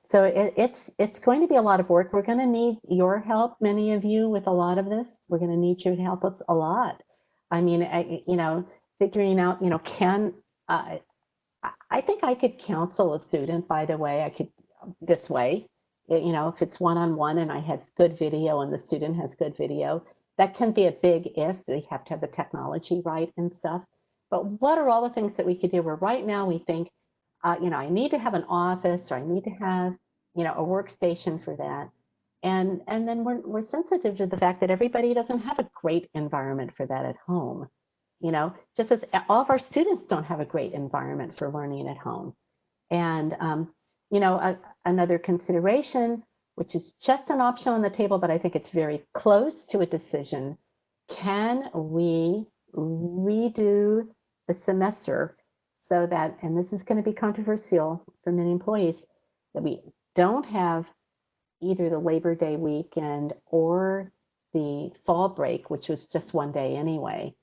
Speaker 1: so it's going to be a lot of work. We're going to need your help, many of you, with a lot of this. We're going to need you to help us a lot. I mean, you know, figuring out, you know, I think I could counsel a student, by the way, I could this way, you know, if it's one-on-one and I had good video and the student has good video, that can be a big if. They have to have the technology right and stuff. But what are all the things that we could do where right now we think, you know, I need to have an office, or I need to have, you know, a workstation for that. And then we're sensitive to the fact that everybody doesn't have a great environment for that at home. You know, just as all of our students don't have a great environment for learning at home. And, you know, another consideration, which is just an option on the table, but I think it's very close to a decision. Can we redo the semester so that, and this is going to be controversial for many employees, that we don't have either the Labor Day weekend or the fall break, which was just one day anyway,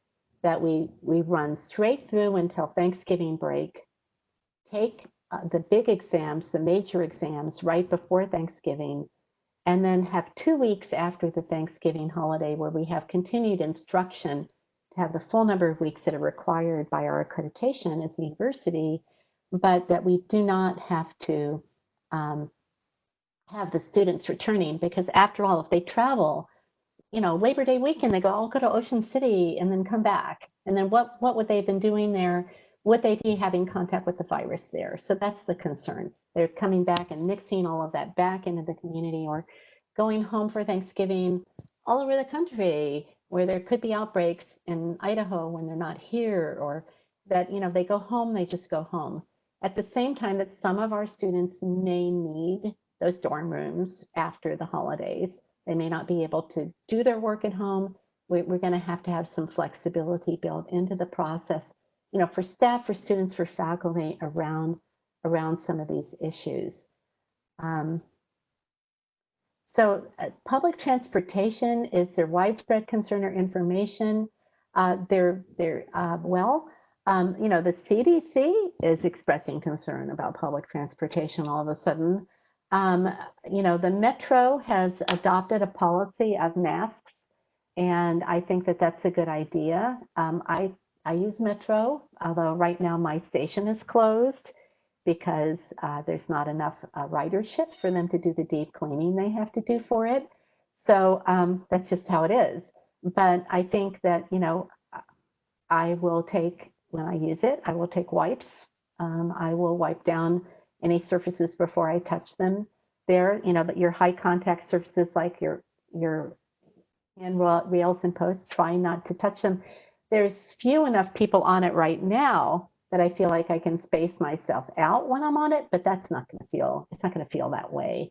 Speaker 1: that we run straight through until Thanksgiving break, take the big exams, the major exams right before Thanksgiving, and then have 2 weeks after the Thanksgiving holiday where we have continued instruction to have the full number of weeks that are required by our accreditation as a university, but that we do not have to have the students returning, because after all, if they travel, you know, Labor Day weekend, they go, I'll go to Ocean City and then come back. And then what would they have been doing there? Would they be having contact with the virus there? So that's the concern. They're coming back and mixing all of that back into the community, or going home for Thanksgiving all over the country where there could be outbreaks in Idaho when they're not here, or that, you know, they go home, they just go home. At the same time that some of our students may need those dorm rooms after the holidays. They may not be able to do their work at home. We're going to have some flexibility built into the process, you know, for staff, for students, for faculty around some of these issues. Public transportation, is there widespread concern or information? You know, the CDC is expressing concern about public transportation all of a sudden. You know, the Metro has adopted a policy of masks, and I think that that's a good idea. I use Metro, although right now my station is closed because there's not enough ridership for them to do the deep cleaning they have to do for it. So that's just how it is. But I think that, you know, I will take, when I use it, I will take wipes. I will wipe down any surfaces before I touch them there. You know, that your high contact surfaces like your handrails and posts, try not to touch them. There's few enough people on it right now that I feel like I can space myself out when I'm on it, but it's not going to feel that way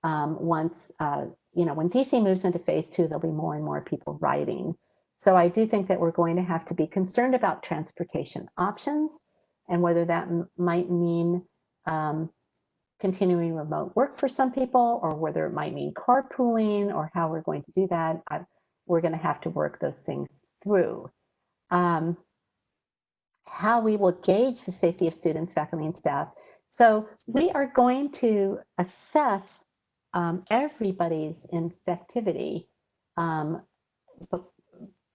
Speaker 1: once, when DC moves into phase 2, there'll be more and more people riding. So I do think that we're going to have to be concerned about transportation options and whether that might mean continuing remote work for some people, or whether it might mean carpooling, or how we're going to do that. We're going to have to work those things through. How we will gauge the safety of students, faculty, and staff. So we are going to assess everybody's infectivity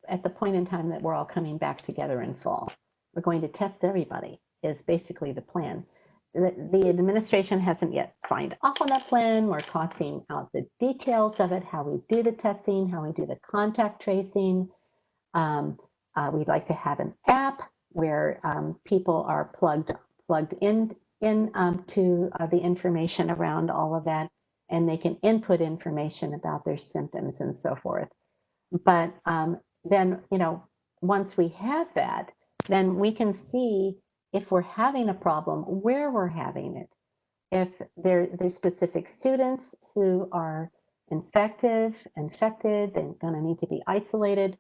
Speaker 1: at the point in time that we're all coming back together in fall. We're going to test everybody, is basically the plan. The administration hasn't yet signed off on that plan. We're tossing out the details of it, how we do the testing, how we do the contact tracing. We'd like to have an app where people are plugged in to the information around all of that, and they can input information about their symptoms and so forth. But then, once we have that, then we can see if we're having a problem, where we're having it. If there's specific students who are infected, they're going to need to be isolated.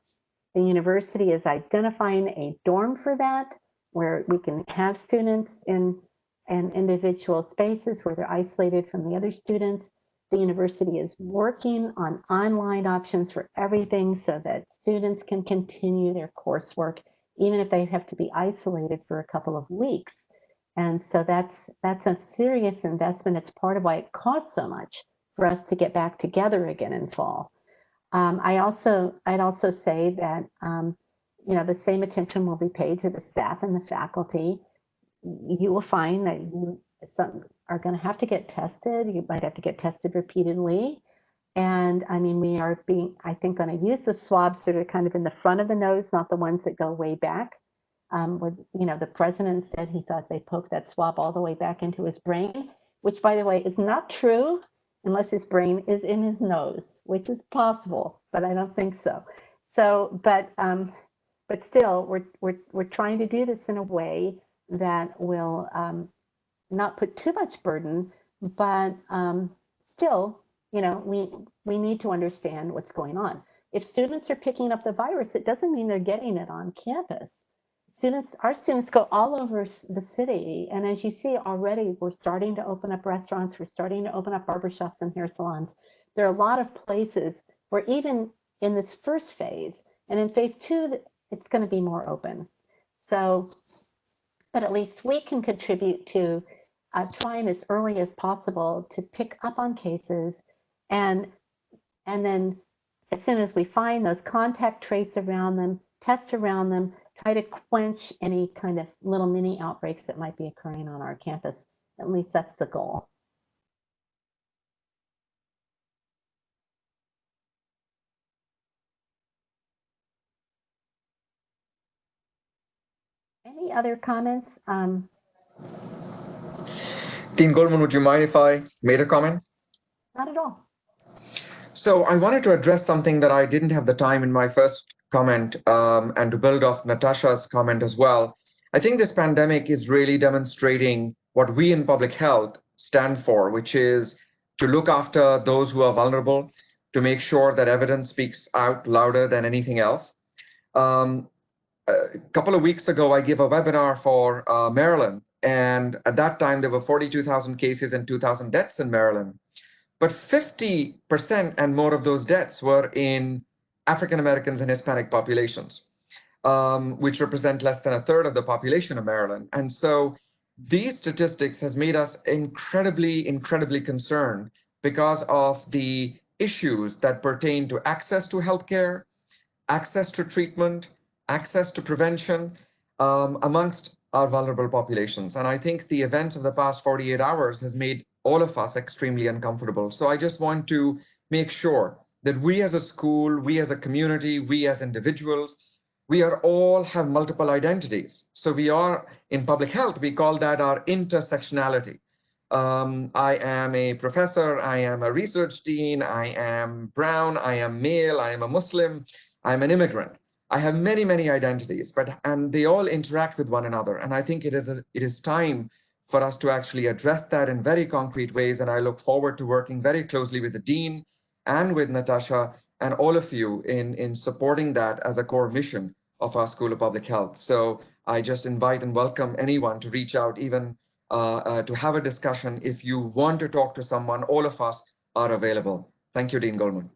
Speaker 1: The university is identifying a dorm for that, where we can have students in individual spaces where they're isolated from the other students. The university is working on online options for everything so that students can continue their coursework, even if they have to be isolated for a couple of weeks. And so that's a serious investment. It's part of why it costs so much for us to get back together again in fall. I'd also say that the same attention will be paid to the staff and the faculty. You will find that some are going to have to get tested. You might have to get tested repeatedly. And I mean, we are I think, going to use the swabs that are kind of in the front of the nose, not the ones that go way back. The president said he thought they poked that swab all the way back into his brain, which, by the way, is not true unless his brain is in his nose, which is possible, but I don't think so. So, but still, we're trying to do this in a way that will not put too much burden, but still, we need to understand what's going on. If students are picking up the virus, it doesn't mean they're getting it on campus. Our students go all over the city, and as you see already, we're starting to open up restaurants, we're starting to open up barbershops and hair salons. There are a lot of places where even in this first phase, and in phase 2, it's going to be more open. So, but at least we can contribute to trying as early as possible to pick up on cases, and then as soon as we find those, contact trace around them, test around them, try to quench any kind of little mini outbreaks that might be occurring on our campus. At least that's the goal. Any other comments?
Speaker 3: Dean Goldman, would you mind if I made a comment?
Speaker 1: Not at all.
Speaker 3: So I wanted to address something that I didn't have the time in my first comment, and to build off Natasha's comment as well. I think this pandemic is really demonstrating what we in public health stand for, which is to look after those who are vulnerable, to make sure that evidence speaks out louder than anything else. A couple of weeks ago, I gave a webinar for Maryland, and at that time, there were 42,000 cases and 2,000 deaths in Maryland. But 50% and more of those deaths were in African Americans and Hispanic populations, which represent less than a third of the population of Maryland. And so these statistics has made us incredibly, incredibly concerned because of the issues that pertain to access to healthcare, access to treatment, access to prevention amongst our vulnerable populations. And I think the events of the past 48 hours has made all of us extremely uncomfortable. So I just want to make sure that we as a school, we as a community, we as individuals, we are all have multiple identities. So we are in public health, we call that our intersectionality. I am a professor, I am a research dean, I am brown, I am male, I am a Muslim, I'm an immigrant. I have many, many identities, and they all interact with one another. And I think it is time for us to actually address that in very concrete ways. And I look forward to working very closely with the Dean and with Natasha and all of you in supporting that as a core mission of our School of Public Health. So I just invite and welcome anyone to reach out, even to have a discussion. If you want to talk to someone, all of us are available. Thank you, Dean Goldman.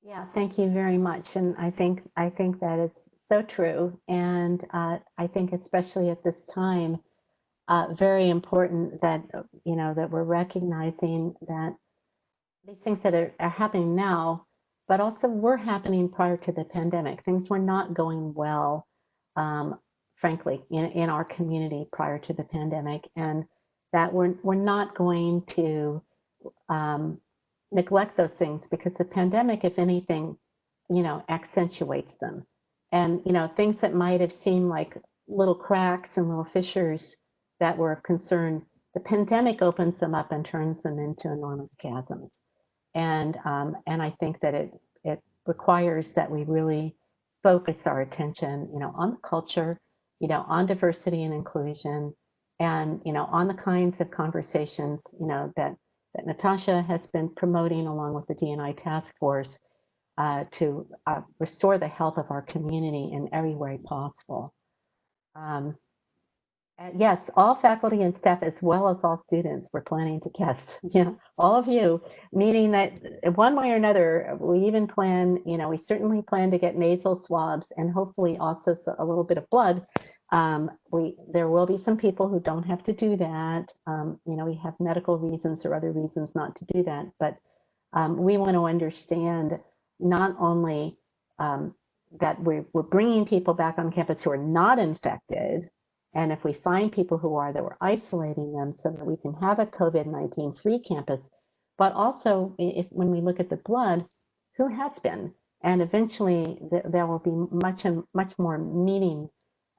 Speaker 1: Yeah, thank you very much. And I think that is so true. And I think especially at this time, very important that, that we're recognizing that these things that are happening now, but also were happening prior to the pandemic. Things were not going well, frankly, in our community prior to the pandemic. And that we're not going to neglect those things, because the pandemic, if anything, accentuates them. And, things that might have seemed like little cracks and little fissures that were of concern, the pandemic opens them up and turns them into enormous chasms. And I think that it requires that we really focus our attention, on the culture, on diversity and inclusion, and, on the kinds of conversations, that Natasha has been promoting along with the D&I task force to restore the health of our community in every way possible. Yes, all faculty and staff, as well as all students, we're planning to test. All of you, meaning that one way or another, we even plan, we certainly plan to get nasal swabs and hopefully also a little bit of blood. There will be some people who don't have to do that. We have medical reasons or other reasons not to do that, but we want to understand not only that we're bringing people back on campus who are not infected, and if we find people who are, that we're isolating them so that we can have a COVID-19 free campus, but also when we look at the blood, who has been, and eventually there will be much more meaning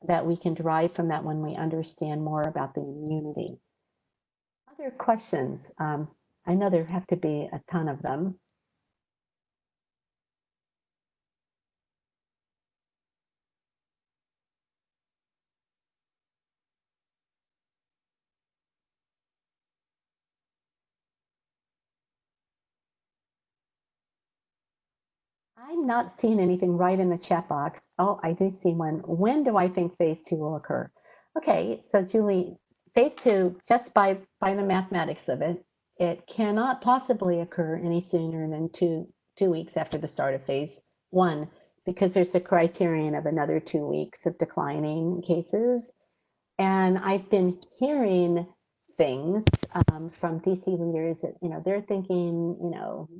Speaker 1: that we can derive from that when we understand more about the immunity. Other questions? I know there have to be a ton of them. I'm not seeing anything right in the chat box. Oh, I do see one. When do I think phase 2 will occur? Okay, so Julie, phase 2, just by the mathematics of it, it cannot possibly occur any sooner than two weeks after the start of phase 1, because there's a criterion of another 2 weeks of declining cases. And I've been hearing things from DC leaders that, they're thinking,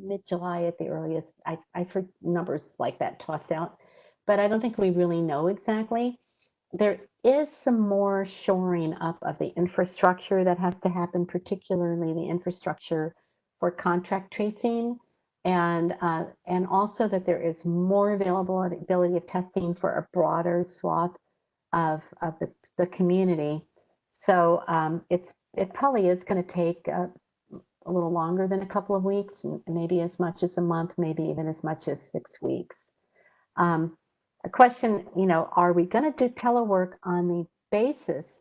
Speaker 1: mid-July at the earliest. I've heard numbers like that tossed out, but I don't think we really know exactly. There is some more shoring up of the infrastructure that has to happen, particularly the infrastructure for contact tracing, and also that there is more availability of testing for a broader swath of the community. So it probably is going to take a little longer than a couple of weeks, maybe as much as a month, maybe even as much as 6 weeks. A question, are we going to do telework on the basis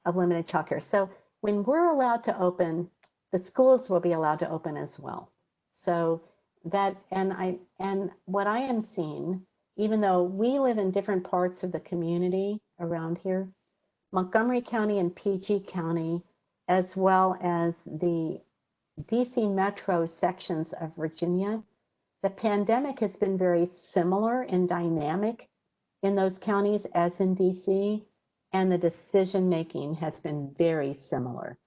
Speaker 1: of limited childcare? So when we're allowed to open, the schools will be allowed to open as well. So that, and what I am seeing, even though we live in different parts of the community around here, Montgomery County and PG County, as well as the DC metro sections of Virginia, the pandemic has been very similar and dynamic in those counties as in DC, and the decision making has been very similar.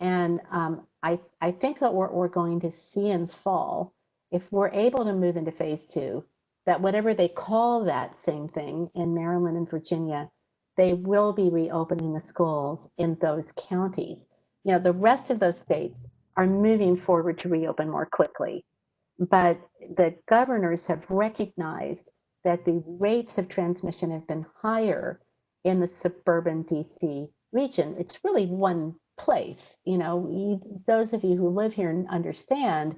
Speaker 1: And I think that what we're going to see in fall, if we're able to move into phase 2, that whatever they call that same thing in Maryland and Virginia, they will be reopening the schools in those counties. The rest of those states are moving forward to reopen more quickly, but the governors have recognized that the rates of transmission have been higher in the suburban DC region. It's really one place. Those of you who live here and understand,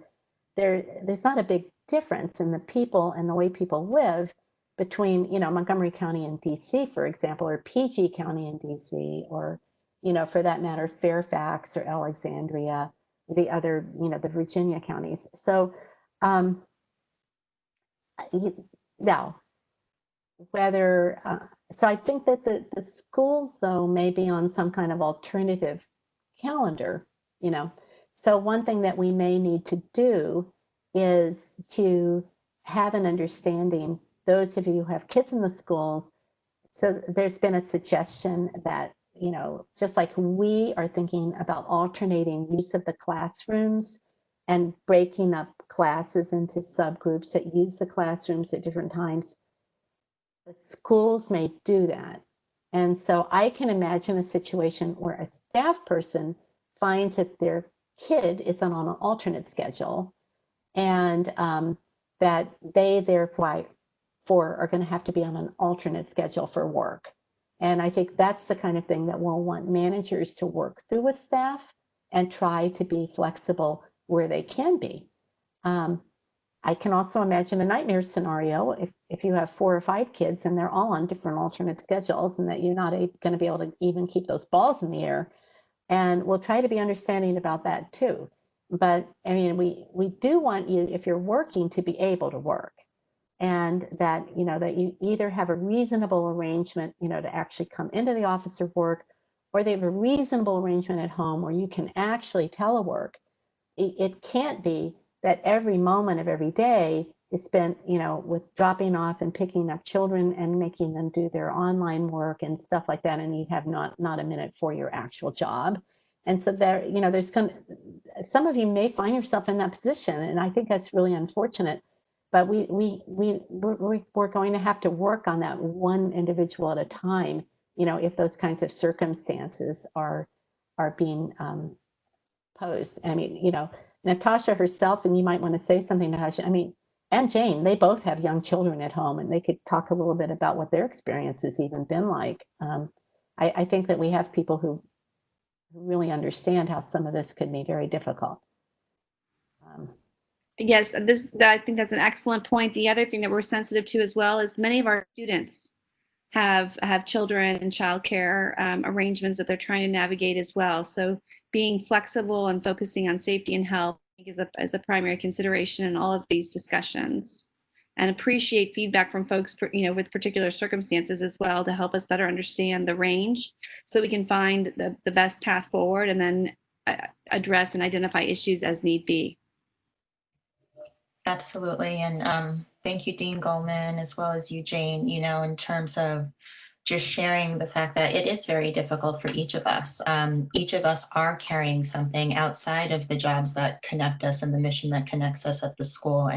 Speaker 1: there's not a big difference in the people and the way people live, between, Montgomery County and DC, for example, or PG County and DC, or, for that matter, Fairfax or Alexandria, the other, the Virginia counties. So now, whether, so I think that the schools, though, may be on some kind of alternative calendar, So one thing that we may need to do is to have an understanding, those of you who have kids in the schools. So there's been a suggestion that, just like we are thinking about alternating use of the classrooms and breaking up classes into subgroups that use the classrooms at different times, the schools may do that. And so I can imagine a situation where a staff person finds that their kid is on an alternate schedule, and that they therefore are going to have to be on an alternate schedule for work. And I think that's the kind of thing that we'll want managers to work through with staff and try to be flexible where they can be. I can also imagine a nightmare scenario if you have 4 or 5 kids and they're all on different alternate schedules, and that you're not going to be able to even keep those balls in the air. And we'll try to be understanding about that too. But I mean, we do want you, if you're working, to be able to work, and that, that you either have a reasonable arrangement, to actually come into the office or work, or they have a reasonable arrangement at home where you can actually telework. It can't be that every moment of every day is spent, with dropping off and picking up children and making them do their online work and stuff like that, and you have not a minute for your actual job. And so there, there's some of you may find yourself in that position, and I think that's really unfortunate. But we're going to have to work on that one individual at a time, if those kinds of circumstances are being posed. I mean, Natasha herself, and you might want to say something, Natasha, I mean, and Jane, they both have young children at home, and they could talk a little bit about what their experience has even been like. I think that we have people who really understand how some of this could be very difficult.
Speaker 4: Yes, I think that's an excellent point. The other thing that we're sensitive to as well is many of our students have children and childcare arrangements that they're trying to navigate as well. So being flexible and focusing on safety and health is a primary consideration in all of these discussions, and appreciate feedback from folks, with particular circumstances as well, to help us better understand the range so we can find the best path forward and then address and identify issues as need be.
Speaker 2: Absolutely. And thank you, Dean Goldman, as well as you, Jane, in terms of just sharing the fact that it is very difficult for each of us. Each of us are carrying something outside of the jobs that connect us and the mission that connects us at the school.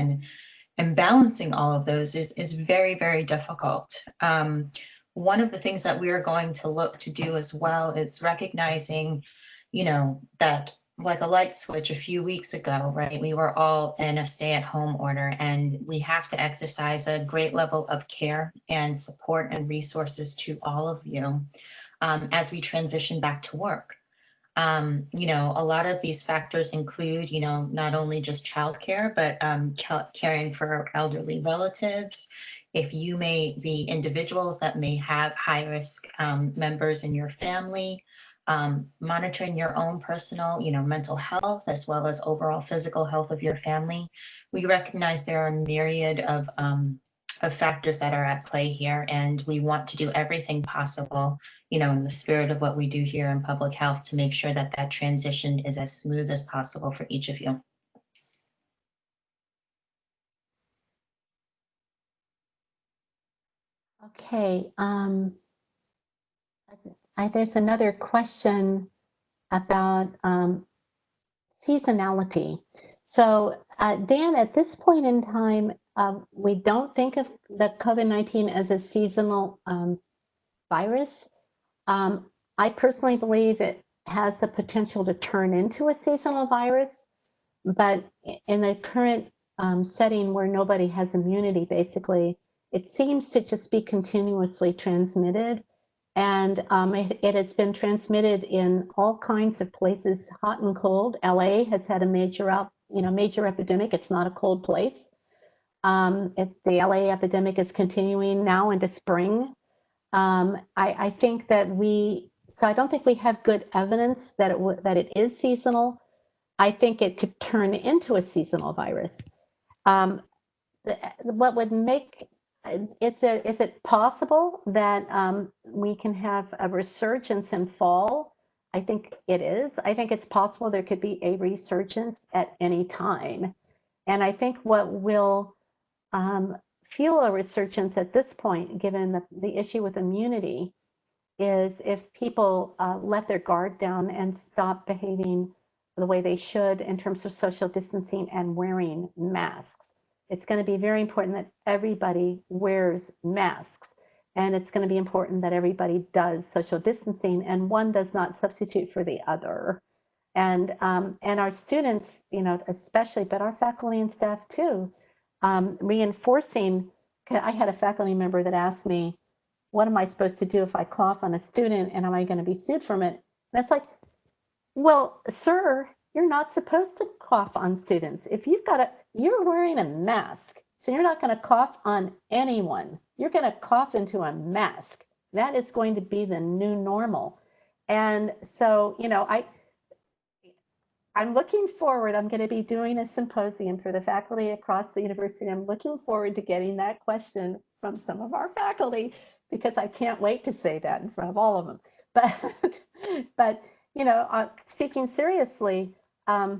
Speaker 2: And balancing all of those is very, very difficult. One of the things that we are going to look to do as well is recognizing, that like a light switch a few weeks ago, right? We were all in a stay-at-home order, and we have to exercise a great level of care and support and resources to all of you as we transition back to work. A lot of these factors include, not only just childcare, but caring for elderly relatives. If you may be individuals that may have high-risk members in your family, monitoring your own personal, mental health, as well as overall physical health of your family. We recognize there are a myriad of factors that are at play here, and we want to do everything possible, in the spirit of what we do here in public health, to make sure that that transition is as smooth as possible for each of you.
Speaker 1: Okay. There's another question about seasonality. So Dan, at this point in time, we don't think of the COVID-19 as a seasonal virus. I personally believe it has the potential to turn into a seasonal virus, but in the current setting where nobody has immunity, basically, it seems to just be continuously transmitted. And it has been transmitted in all kinds of places, hot and cold. LA has had a major epidemic. It's not a cold place. The LA epidemic is continuing now into spring. I think that so I don't think we have good evidence that it is seasonal. I think it could turn into a seasonal virus. What would make, is it possible that we can have a resurgence in fall? I think it is. I think it's possible there could be a resurgence at any time. And I think what will fuel a resurgence at this point, given the issue with immunity, is if people let their guard down and stop behaving the way they should in terms of social distancing and wearing masks. It's going to be very important that everybody wears masks, and it's going to be important that everybody does social distancing, and one does not substitute for the other. And our students, especially, but our faculty and staff too, reinforcing. I had a faculty member that asked me, what am I supposed to do if I cough on a student, and am I going to be sued from it? And it's like, well, sir, you're not supposed to cough on students. If you're wearing a mask, so you're not going to cough on anyone. You're going to cough into a mask. That is going to be the new normal. And so, I'm looking forward. I'm going to be doing a symposium for the faculty across the university. I'm looking forward to getting that question from some of our faculty, because I can't wait to say that in front of all of them. But speaking seriously, I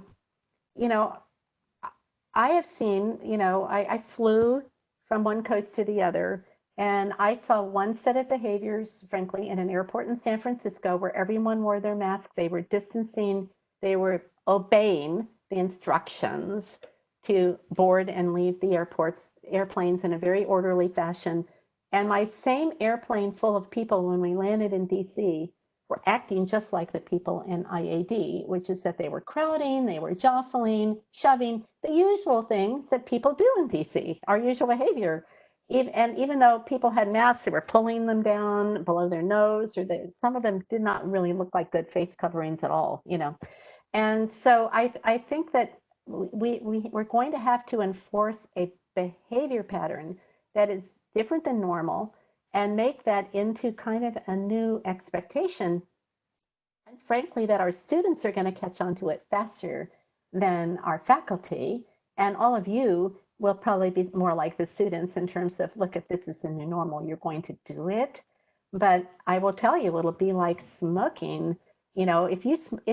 Speaker 1: have seen, I flew from one coast to the other, and I saw one set of behaviors, frankly, in an airport in San Francisco where everyone wore their mask. They were distancing, they were obeying the instructions to board and leave the airplanes in a very orderly fashion. And my same airplane full of people, when we landed in DC, were acting just like the people in IAD, which is that they were crowding, they were jostling, shoving, the usual things that people do in DC, our usual behavior. And even though people had masks, they were pulling them down below their nose, or some of them did not really look like good face coverings at all, And so I think that we're going to have to enforce a behavior pattern that is different than normal, and make that into kind of a new expectation. And frankly, that our students are going to catch on to it faster than our faculty. And all of you will probably be more like the students in terms of, look, if this is the new normal, you're going to do it. But I will tell you, it'll be like smoking. If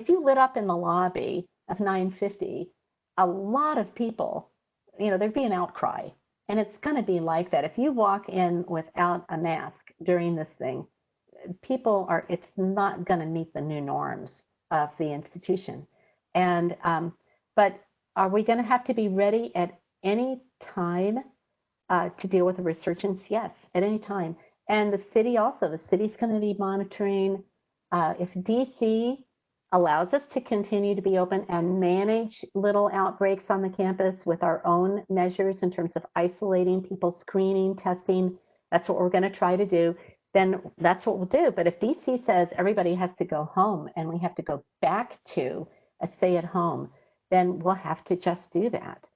Speaker 1: you lit up in the lobby of 950, a lot of people, there'd be an outcry. And it's going to be like that. If you walk in without a mask during this thing, it's not going to meet the new norms of the institution. And, but are we going to have to be ready at any time to deal with a resurgence? Yes, at any time. And the city's going to be monitoring. If DC allows us to continue to be open and manage little outbreaks on the campus with our own measures in terms of isolating people, screening, testing, that's what we're going to try to do, then that's what we'll do. But if DC says everybody has to go home and we have to go back to a stay at home, then we'll have to just do that.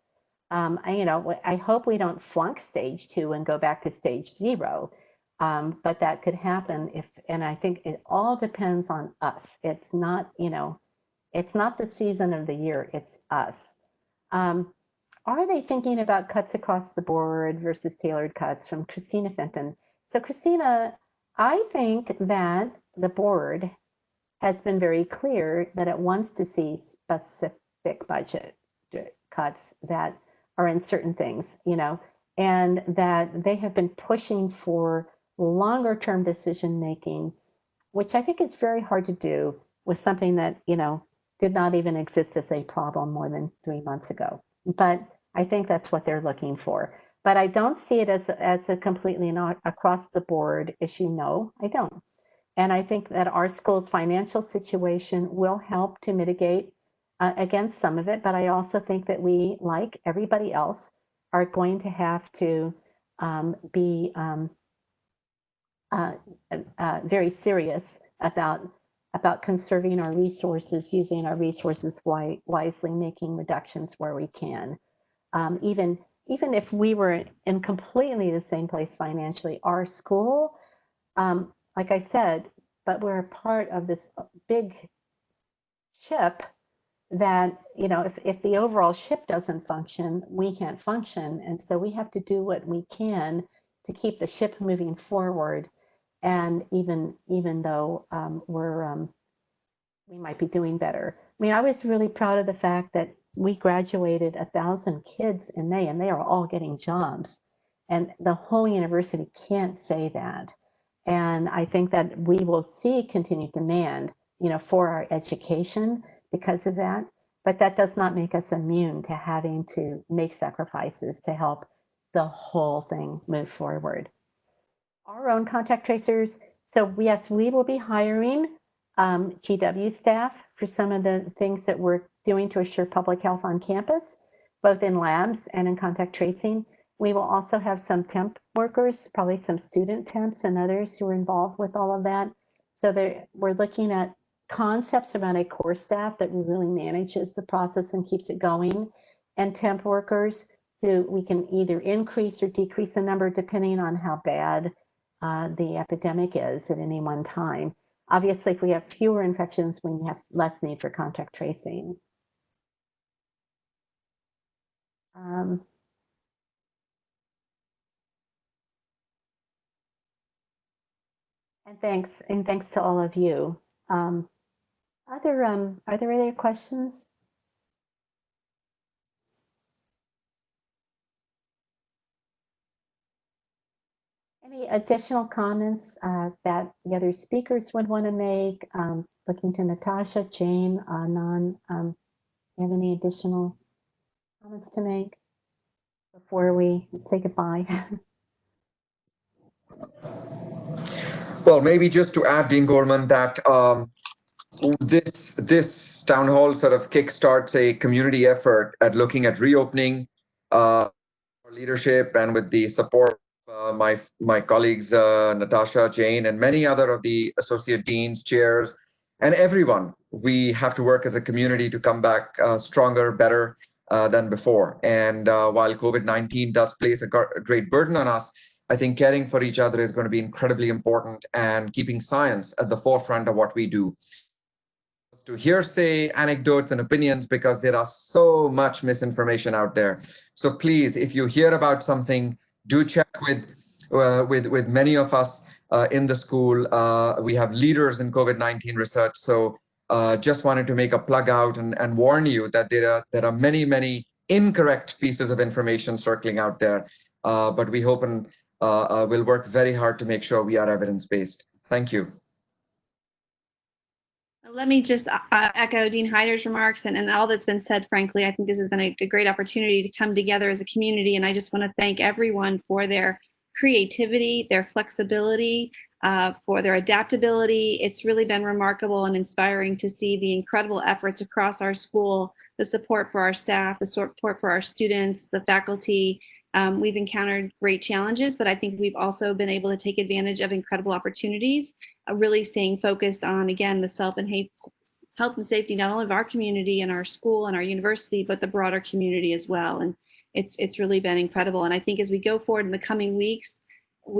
Speaker 1: I hope we don't flunk stage 2 and go back to stage 0. But that could happen and I think it all depends on us. It's not, it's not the season of the year, it's us. Are they thinking about cuts across the board versus tailored cuts? From Christina Fenton. So Christina, I think that the board has been very clear that it wants to see specific budget cuts that are in certain things, and that they have been pushing for longer term decision making, which I think is very hard to do with something that, did not even exist as a problem more than 3 months ago. But I think that's what they're looking for. But I don't see it as a completely not across the board issue. No, I don't. And I think that our school's financial situation will help to mitigate against some of it. But I also think that we, like everybody else, are going to have to be very serious about conserving our resources, using our resources wisely, making reductions where we can. Even even if we were in completely the same place financially, our school, like I said, but we're a part of this big ship that, you know, if the overall ship doesn't function, we can't function. And so we have to do what we can to keep the ship moving forward. And even though we might be doing better. I mean, I was really proud of the fact that we graduated 1,000 kids in May, and they are all getting jobs. And the whole university can't say that. And I think that we will see continued demand, you know, for our education because of that. But that does not make us immune to having to make sacrifices to help the whole thing move forward. Our own contact tracers. So yes, we will be hiring GW staff for some of the things that we're doing to assure public health on campus, both in labs and in contact tracing. We will also have some temp workers, probably some student temps and others who are involved with all of that. So we're looking at concepts around a core staff that really manages the process and keeps it going, and temp workers who we can either increase or decrease the number depending on how bad the epidemic is at any one time. Obviously, if we have fewer infections, we have less need for contact tracing. And thanks to all of you. Are there other questions? Any additional comments that the other speakers would want to make? Looking to Natasha, Jane, Nan, you have any additional comments to make before we say goodbye?
Speaker 3: Well, maybe just to add, Dean Goldman, that this town hall sort of kickstarts a community effort at looking at reopening leadership, and with the support of my colleagues Natasha, Jane, and many other of the associate deans, chairs, and everyone. We have to work as a community to come back stronger, better than before. And while COVID-19 does place a great burden on us, I think caring for each other is going to be incredibly important, and keeping science at the forefront of what we do. To hearsay, anecdotes, and opinions, because there are so much misinformation out there. So please, if you hear about something, do check with many of us in the school. We have leaders in COVID-19 research. So just wanted to make a plug out and warn you that there are many incorrect pieces of information circling out there. But we hope and will work very hard to make sure we are evidence-based. Thank you.
Speaker 4: Let me just echo Dean Hyder's remarks and all that's been said. Frankly, I think this has been a great opportunity to come together as a community. And I just want to thank everyone for their creativity, their flexibility, for their adaptability. It's really been remarkable and inspiring to see the incredible efforts across our school, the support for our staff, the support for our students, the faculty. We've encountered great challenges, but I think we've also been able to take advantage of incredible opportunities, really staying focused on, again, the health and safety, not only of our community and our school and our university, but the broader community as well. And it's really been incredible. And I think as we go forward in the coming weeks,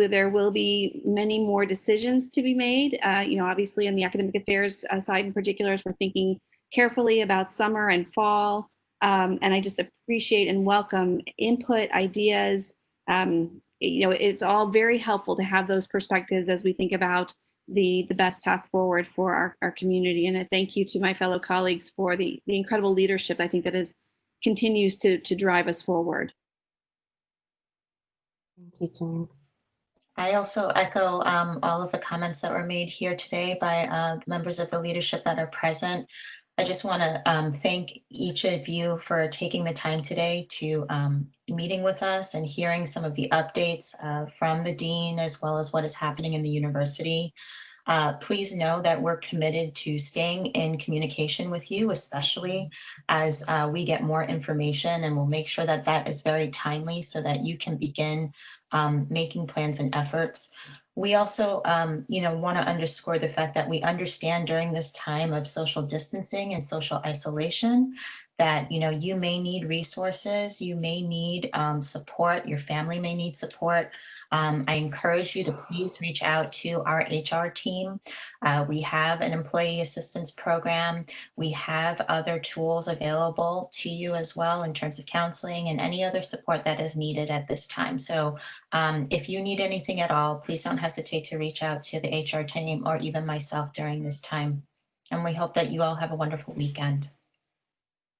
Speaker 4: there will be many more decisions to be made. Obviously on the academic affairs side in particular, as we're thinking carefully about summer and fall. And I just appreciate and welcome input, ideas. It's all very helpful to have those perspectives as we think about the best path forward for our community. And a thank you to my fellow colleagues for the incredible leadership I think that continues to drive us forward.
Speaker 1: Thank you, Jane.
Speaker 2: I also echo all of the comments that were made here today by members of the leadership that are present. I just want to thank each of you for taking the time today to meeting with us and hearing some of the updates from the dean, as well as what is happening in the university. Please know that we're committed to staying in communication with you, especially as we get more information, and we'll make sure that that is very timely so that you can begin making plans and efforts. We also, want to underscore the fact that we understand during this time of social distancing and social isolation that, you know, you may need resources, you may need support, your family may need support. I encourage you to please reach out to our HR team. We have an employee assistance program. We have other tools available to you as well in terms of counseling and any other support that is needed at this time. So if you need anything at all, please don't hesitate to reach out to the HR team or even myself during this time. And we hope that you all have a wonderful weekend.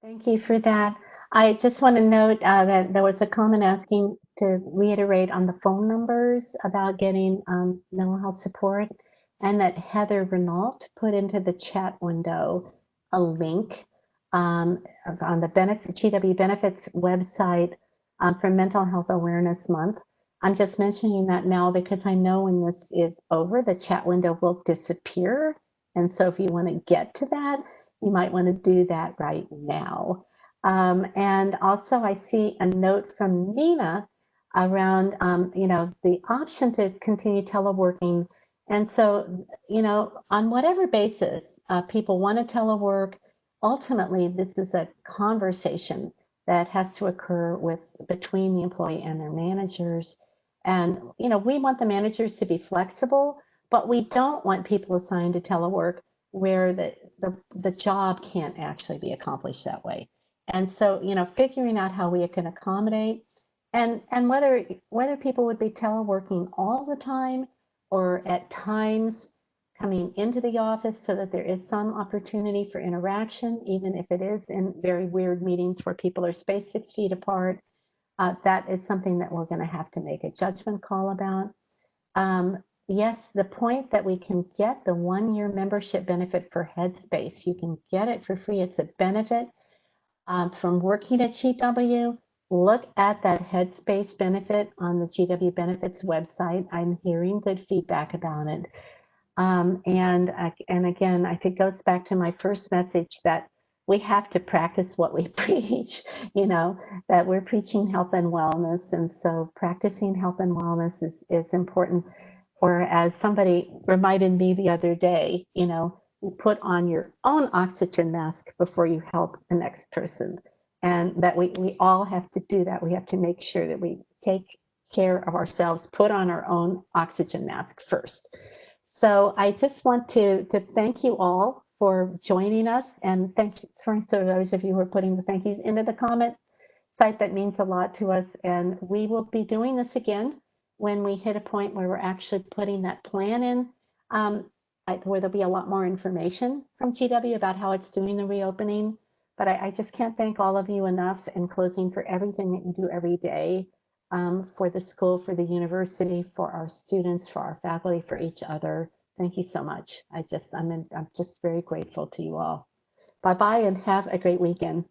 Speaker 1: Thank you for that. I just want to note that there was a comment asking to reiterate on the phone numbers about getting mental health support, and that Heather Renault put into the chat window a link on the GW Benefits website for Mental Health Awareness Month. I'm just mentioning that now because I know when this is over, the chat window will disappear. And so if you want to get to that, you might want to do that right now. And also I see a note from Nina around, you know, the option to continue teleworking. And so, you know, on whatever basis people want to telework, ultimately, this is a conversation that has to occur between the employee and their managers. And, you know, we want the managers to be flexible, but we don't want people assigned to telework where the job can't actually be accomplished that way. And so, you know, figuring out how we can accommodate and whether people would be teleworking all the time or at times coming into the office so that there is some opportunity for interaction, even if it is in very weird meetings where people are spaced 6 feet apart. That is something that we're going to have to make a judgment call about. Yes, the point that we can get the 1-year membership benefit for Headspace, you can get it for free. It's a benefit from working at GW. Look at that Headspace benefit on the GW Benefits website. I'm hearing good feedback about it. And again, I think it goes back to my first message that we have to practice what we preach, you know, that we're preaching health and wellness. And so practicing health and wellness is important. Or as somebody reminded me the other day, you know, you put on your own oxygen mask before you help the next person. And that we all have to do that. We have to make sure that we take care of ourselves, put on our own oxygen mask first. So I just want to thank you all for joining us, and thanks for those of you who are putting the thank yous into the comment site. That means a lot to us, and we will be doing this again when we hit a point where we're actually putting that plan in, where there'll be a lot more information from GW about how it's doing the reopening. But I just can't thank all of you enough in closing for everything that you do every day. For the school, for the university, for our students, for our faculty, for each other. Thank you so much. I'm just very grateful to you all. Bye-bye and have a great weekend.